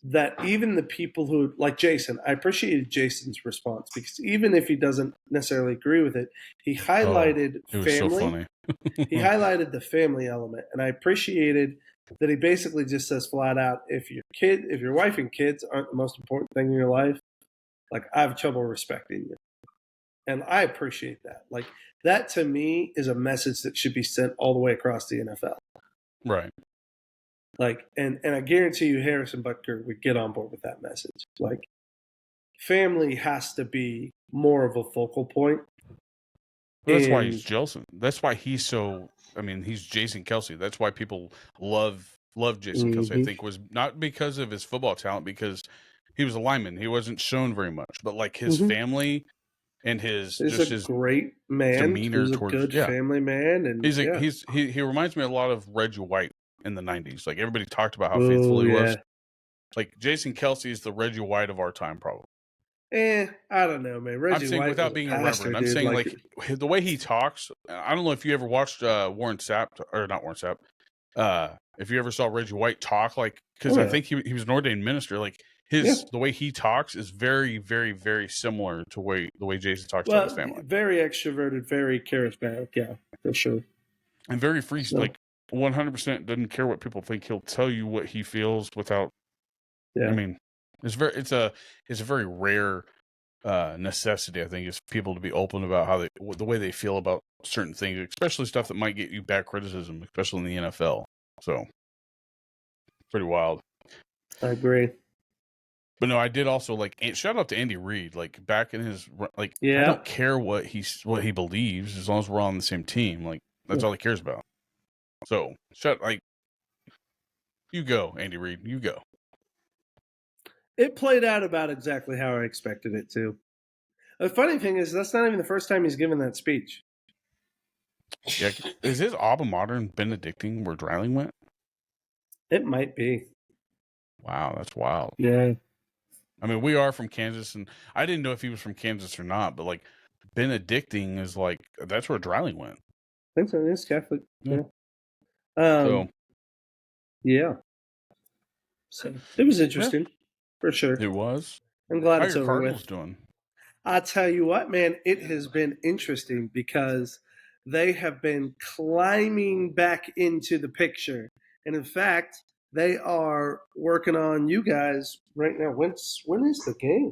that even the people who, like Jason, I appreciated Jason's response, because even if he doesn't necessarily agree with it, he highlighted family. So funny. He highlighted the family element, and I appreciated that he basically just says flat out, if your wife and kids aren't the most important thing in your life, like, I have trouble respecting you. And I appreciate that. Like, that to me is a message that should be sent all the way across the NFL. Right. Like, and I guarantee you Harrison Butker would get on board with that message. Like, family has to be more of a focal point. That's why he's Jelson. That's why he's so, I mean, he's Jason Kelce. That's why people love Jason Kelce, I think, was not because of his football talent, because he was a lineman. He wasn't shown very much. But, like, his family and his great man. demeanor he's towards a good family man, and he reminds me a lot of Reggie White in the 90s. Like, everybody talked about how faithful he was. Like, Jason Kelce is the Reggie White of our time, probably. I don't know, man. Reggie I'm saying White without being irreverent. I'm saying, like, the way he talks. I don't know if you ever watched Warren Sapp, or not Warren Sapp. If you ever saw Reggie White talk, like, because I think he was an ordained minister. Like, the way he talks is very, very, very similar to the way Jason talks about his family. Very extroverted, very charismatic. Yeah, for sure. And very free. So, like, 100% doesn't care what people think. He'll tell you what he feels without. Yeah. I mean, it's a very rare necessity, I think, is people to be open about the way they feel about certain things, especially stuff that might get you bad criticism, especially in the NFL. So, pretty wild. I agree. But no, I did also, like, shout out to Andy Reid. Like, back in his, like, I don't care what he believes, as long as we're all on the same team. Like, that's all he cares about. So, you go, Andy Reid, you go. It played out about exactly how I expected it to. The funny thing is, that's not even the first time he's given that speech. Yeah, is his alma mater Benedictine where Dreiling went? It might be. Wow, that's wild. Yeah. I mean, we are from Kansas, and I didn't know if he was from Kansas or not, but, like, Benedictine is, like, that's where Dreiling went. I think so. It's Catholic. Yeah. So it was interesting. for sure. It was. I'm glad How are it's your over Cardinals with. doing? I tell you what, man, it has been interesting because they have been climbing back into the picture. And in fact, they are working on you guys right now. When is the game?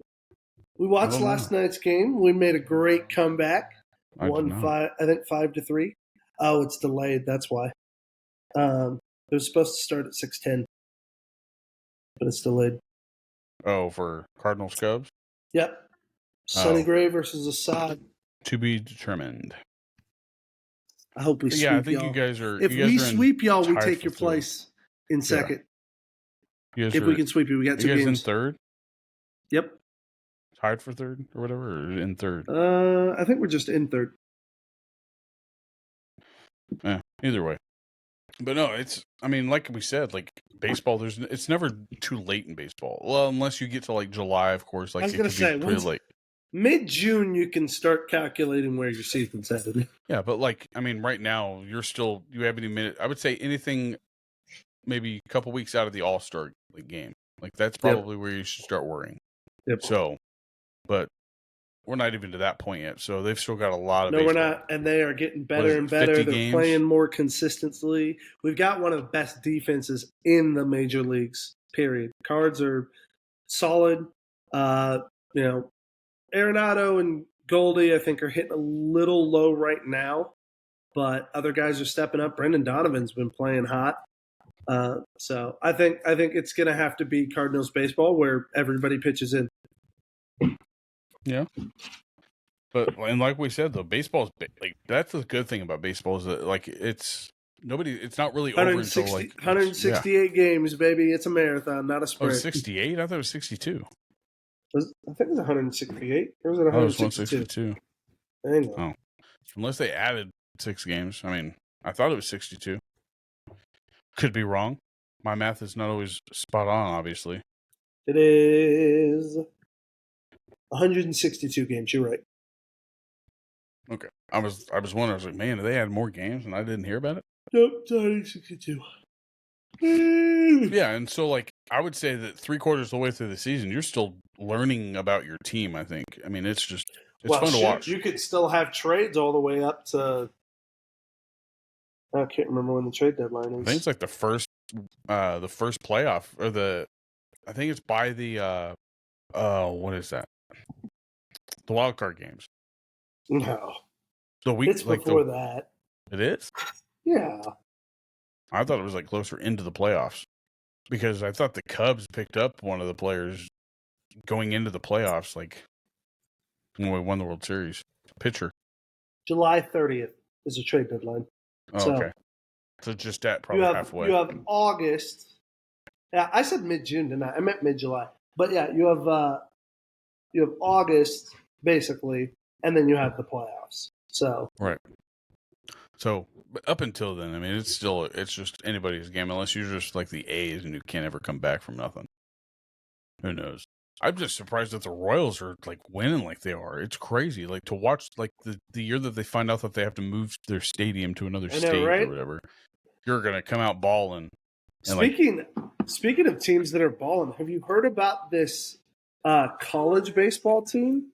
We watched don't last know. night's game. We made a great comeback. I did Won not. 5-3. Oh, it's delayed. That's why. It was supposed to start at 6:10, but it's delayed. Oh, for Cardinals Cubs? Yep. Sonny Oh. Gray versus Assad. To be determined. I hope we sweep Yeah, I think y'all. you guys are. If you guys we are in sweep y'all, we tied take for your third. place in second. You guys If we can sweep you, we got you 2 guys in games. third? Yep. Tied for third or whatever, or in third? I think we're just in third. Either way. But no, it's. I mean, like we said, like baseball. It's never too late in baseball. Well, unless you get to like July, of course. Like I was it gonna could say, be pretty late. Mid-June, you can start calculating where your season's headed. Yeah, but like I mean, right now you haven't even. I would say anything, maybe a couple weeks out of the All-Star game. Like that's probably where you should start worrying. Yep. So, but we're not even to that point yet. So they've still got a lot of. No, baseball. we're not, and they are getting What better is and it, better. 50 They're games? playing more consistently. We've got one of the best defenses in the major leagues. Period. Cards are solid. Arenado and Goldie, I think, are hitting a little low right now, but other guys are stepping up. Brendan Donovan's been playing hot. So I think it's going to have to be Cardinals baseball where everybody pitches in. Yeah. But and like we said though, baseball is like that's the good thing about baseball is that like it's not really over until like 168 games, baby. It's a marathon, not a sprint. 68? I thought it was 62. I think it was 168. Or was it Oh, it was 162? 162. Hang on. Oh, unless they added 6 games. I mean, I thought it was 62. Could be wrong. My math is not always spot on, obviously. It is 162 games. You're right. Okay, I was wondering. I was like, man, do they add more games and I didn't hear about it? Nope, it's 162. Yeah, and so like I would say that 3/4 of the way through the season, you're still learning about your team. I think. I mean, it's fun to watch. You could still have trades all the way up to. I can't remember when the trade deadline is. I think it's like the first playoff or I think it's by the what is that? The wild card games. No, The week it's before that. It is? Yeah. I thought it was like closer into the playoffs because I thought the Cubs picked up one of the players going into the playoffs, like when we won the World Series. Pitcher. July 30th is a trade deadline. Oh, okay. So just at probably halfway. You have August. Yeah, I said mid-June, didn't I? I meant mid-July. But yeah, you have August basically, and then you have the playoffs. So right. So up until then, I mean, it's just anybody's game unless you're just like the A's and you can't ever come back from nothing. Who knows? I'm just surprised that the Royals are like winning like they are. It's crazy. Like to watch like the year that they find out that they have to move their stadium to another state right? or whatever, you're gonna come out balling. Speaking of teams that are balling, have you heard about this college baseball team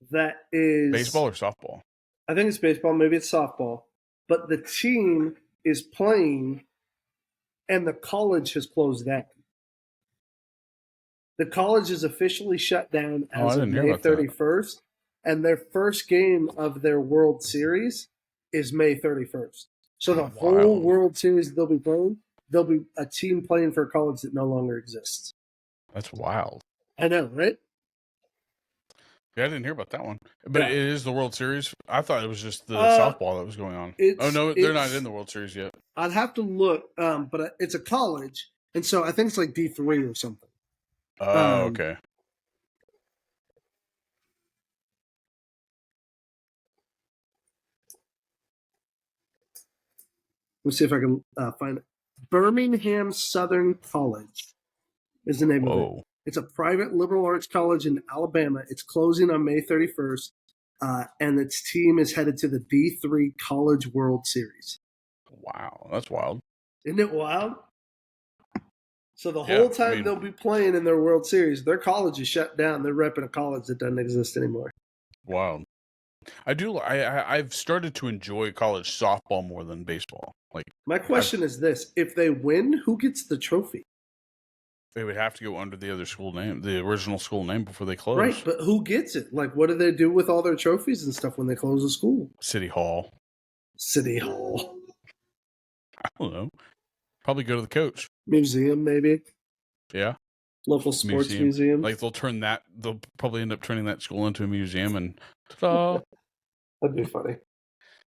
that is Baseball or softball? I think it's baseball, maybe it's softball. But the team is playing and the college has closed down. The college is officially shut down as of May 31st, and their first game of their World Series is May 31st. So the whole World Series they'll be playing, there'll be a team playing for a college that no longer exists. That's wild. I know, right? Yeah, I didn't hear about that one. But it is the World Series? I thought it was just the softball that was going on. Oh, no, they're not in the World Series yet. I'd have to look, but it's a college, and so I think it's like D3 or something. Oh, okay. Let's see if I can find it. Birmingham Southern College is the name of it. It's a private liberal arts college in Alabama. It's closing on May 31st, and its team is headed to the D3 College World Series. Wow, that's wild. Isn't it wild? So the Yeah, whole I time mean- they'll be playing in their World Series, their college is shut down. They're repping a college that doesn't exist anymore. Wow. I've started to enjoy college softball more than baseball. Like, My question is this: if they win, who gets the trophy? they would have to go under the other school name, the original school name, before they close. Right, but who gets it? Like, what do they do with all their trophies and stuff when they close a school? City Hall. City Hall, I don't know. Probably go to the coach. museum, maybe Yeah. local sports museum. Like they'll probably end up turning that school into a museum, and ta-da. That'd be funny.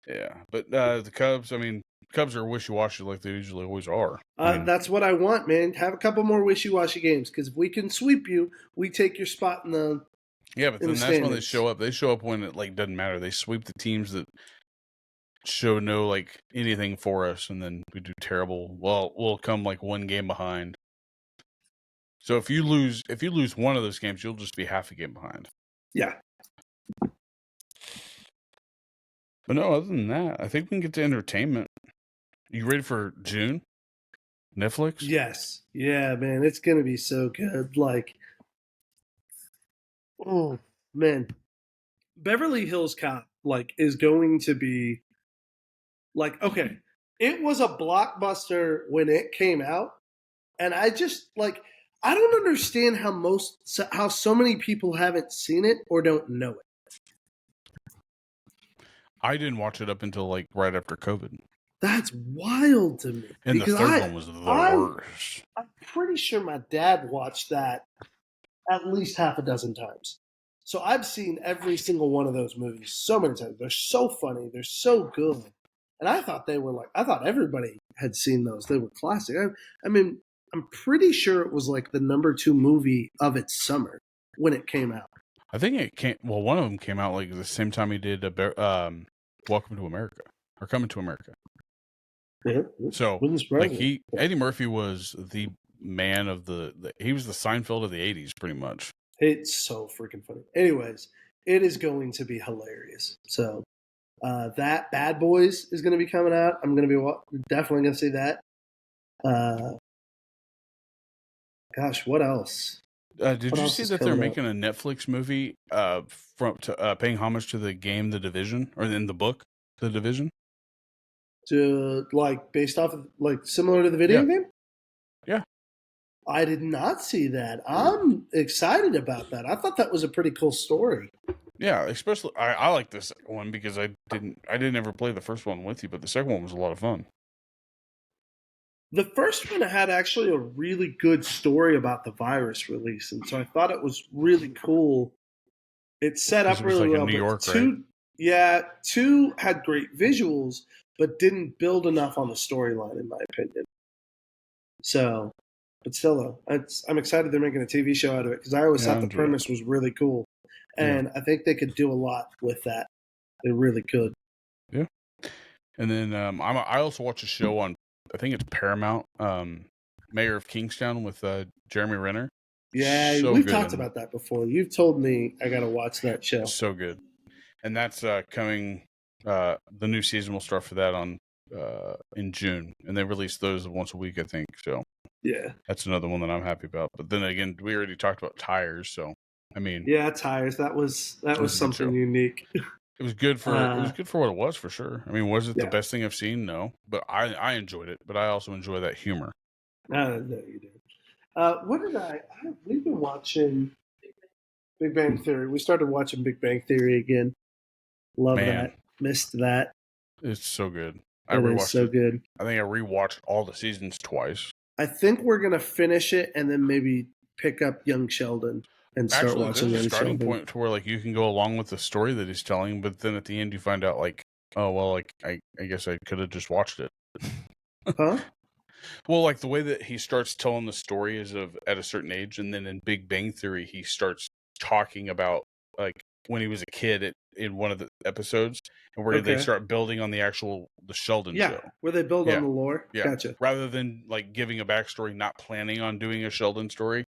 Yeah. But the Cubs, I mean, Cubs are wishy-washy like they usually always are. I mean, That's what I want, man. Have a couple more wishy-washy games, because if we can sweep you, we take your spot in the. yeah, but in then the that's when they standings. show up. They show up when it like doesn't matter. They sweep the teams that show no like anything for us, and then we do terrible. Well, we'll come like one game behind. So if you lose one of those games, you'll just be half a game behind. Yeah. But no, other than that, I think we can get to entertainment. You ready for June? Netflix? Yes. Yeah, man. It's gonna be so good. Like, oh man, Beverly Hills Cop is going to be okay. It was a blockbuster when it came out, and I just I don't understand how so many people haven't seen it or don't know it. I didn't watch it up until like right after COVID. That's wild to me. And the because third one was the worst. I'm pretty sure my dad watched that at least half a dozen times. So I've seen every single one of those movies so many times. They're so funny. They're so good. And I thought I thought everybody had seen those. They were classic. I mean, I'm pretty sure it was like the number 2 movie of its summer when it came out. I think it came. Well, one of them came out like the same time he did Welcome to America or Coming to America. Yeah, So wouldn't surprise like me. Eddie Murphy was the man of he was the Seinfeld of the 80s pretty much. It's so freaking funny. Anyways, it is going to be hilarious. So that Bad Boys is going to be coming out. I'm going to be definitely going to see that. Gosh, what else? Did What you else see is that they're coming making a Netflix movie paying homage to the game The Division, or in the book The Division? To based off of similar to the video Yeah. game? Yeah. I did not see that. I'm excited about that. I thought that was a pretty cool story. Yeah, especially I like this one because I didn't ever play the first one with you, but the second one was a lot of fun. The first one had actually a really good story about the virus release, and so I thought it was really cool. It set up It was really like in well. New But York, two had great visuals, but didn't build enough on the storyline, in my opinion. So, but still, though, I'm excited they're making a TV show out of it because I always thought the enjoy premise was really cool, and I think they could do a lot with that. They really could. Yeah. And then I also watch a show on, I think it's Paramount, Mayor of Kingstown with Jeremy Renner. Yeah, So we've good. talked about that before. You've told me I got to watch that show. So good. And that's coming. The new season will start for that on in June, and they release those once a week, I think. So Yeah, that's another one that I'm happy about. But then again, we already talked about Tires, so I mean, yeah, Tires. That was was a good something show. unique. it was good for what it was for sure. I mean, was it the Yeah. best thing I've seen? No, but I enjoyed it. But I also enjoy that humor. No, you did. What did we've been watching Big Bang Theory. We started watching Big Bang Theory again. Love Man. that. Missed that. It's so good. I It rewatched is so it. good. I think I rewatched all the seasons twice. I think we're gonna finish it and then maybe pick up Young Sheldon and start Actually, watching there's a Young starting Sheldon. point to where like you can go along with the story that he's telling, but then at the end you find out like, oh well, like I guess I could have just watched it. Huh? Well, like the way that he starts telling the story is of at a certain age, and then in Big Bang Theory he starts talking about like when he was a kid in one of the episodes, and where they Okay. start building on the Sheldon Yeah, show. where they build Yeah. on the lore. Yeah. Gotcha. Rather than like giving a backstory, not planning on doing a Sheldon story,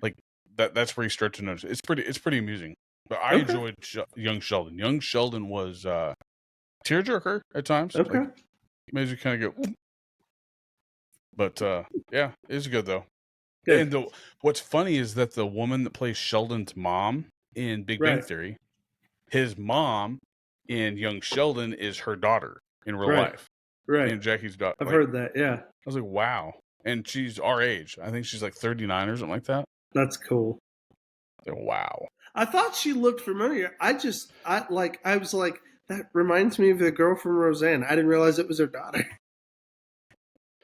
like that's where you start to notice. It's pretty amusing. But I Okay. enjoyed Young Sheldon. Young Sheldon was tearjerker at times. Okay. Like, made you kind of go. Ooh. But yeah, it's good though. Good. And what's funny is that the woman that plays Sheldon's mom in Big Bang Right. Theory, his mom in Young Sheldon is her daughter in real Right. life. Right. And Jackie's daughter. I've heard that. Yeah. I was like, wow. And she's our age. I think she's like 39 or something like that. That's cool. Like, wow. I thought she looked familiar. I was like, that reminds me of the girl from Roseanne. I didn't realize it was her daughter.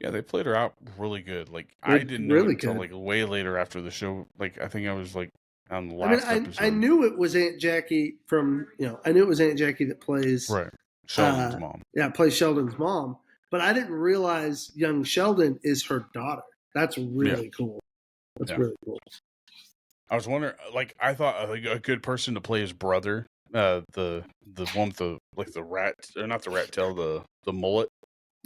Yeah, they played her out really good. Like They're I didn't know really it until good. like way later after the show. Like I think I was like on the last episode. I knew it was Aunt Jackie I knew it was Aunt Jackie that plays Right. Sheldon's mom. Yeah, plays Sheldon's mom. But I didn't realize young Sheldon is her daughter. That's really cool. That's really cool. I was wondering, like, I thought like, a good person to play his brother, the one with the rat, or not the rat tail, the mullet.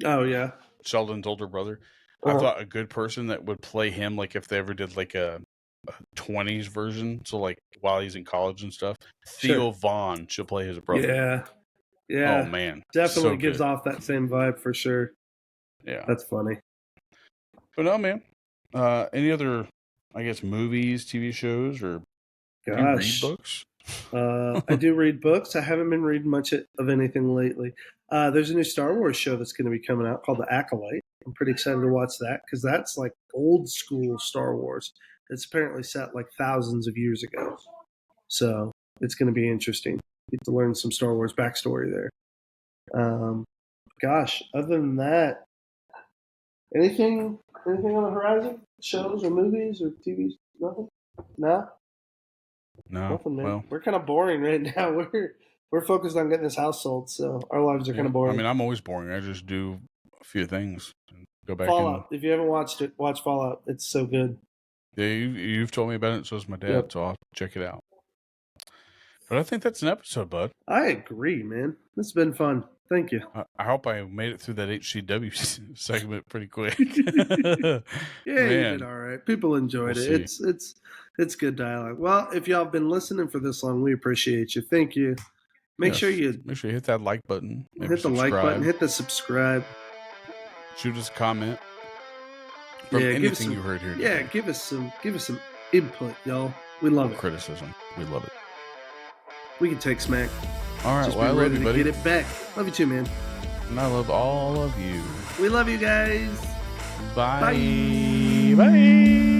Oh yeah, Sheldon's older brother. Uh-huh. I thought a good person that would play him, like if they ever did like a 20s version, so like while he's in college and stuff. Theo Vaughn should play his brother. Yeah, yeah. Oh man, Definitely so gives good. off that same vibe for sure. Yeah, that's funny. But no, man. Any other, I guess, movies, TV shows, or do you read books? I do read books. I haven't been reading much of anything lately. There's a new Star Wars show that's going to be coming out called The Acolyte. I'm pretty excited to watch that because that's like old school Star Wars. It's apparently set like thousands of years ago. So it's going to be interesting. Get to learn some Star Wars backstory there. Other than that, anything on the horizon? Shows or movies or TVs? Nothing? No? No. Nothing, man. Well, we're kind of boring right now. We're focused on getting this house sold, so our lives are kind of boring. I mean, I'm always boring. I just do a few things and go back. Fallout. If you haven't watched it, watch Fallout. It's so good. Yeah, you've told me about it. So is my dad. Yep. So I'll check it out. But I think that's an episode, bud. I agree, man. This has been fun. Thank you. I hope I made it through that HCW segment pretty quick. Yeah, you did all right. People enjoyed it. It's good dialogue. Well, if y'all have been listening for this long, we appreciate you. Thank you. Make sure you hit that like button. Hit the like button. Hit the subscribe. Shoot us a comment from anything you heard here today. Yeah, give us some input, y'all. We love it. Criticism. We love it. We can take smack. All right, Just well, I be love ready you, to buddy. get it back. Love you too, man. And I love all of you. We love you guys. Bye. Bye. Bye.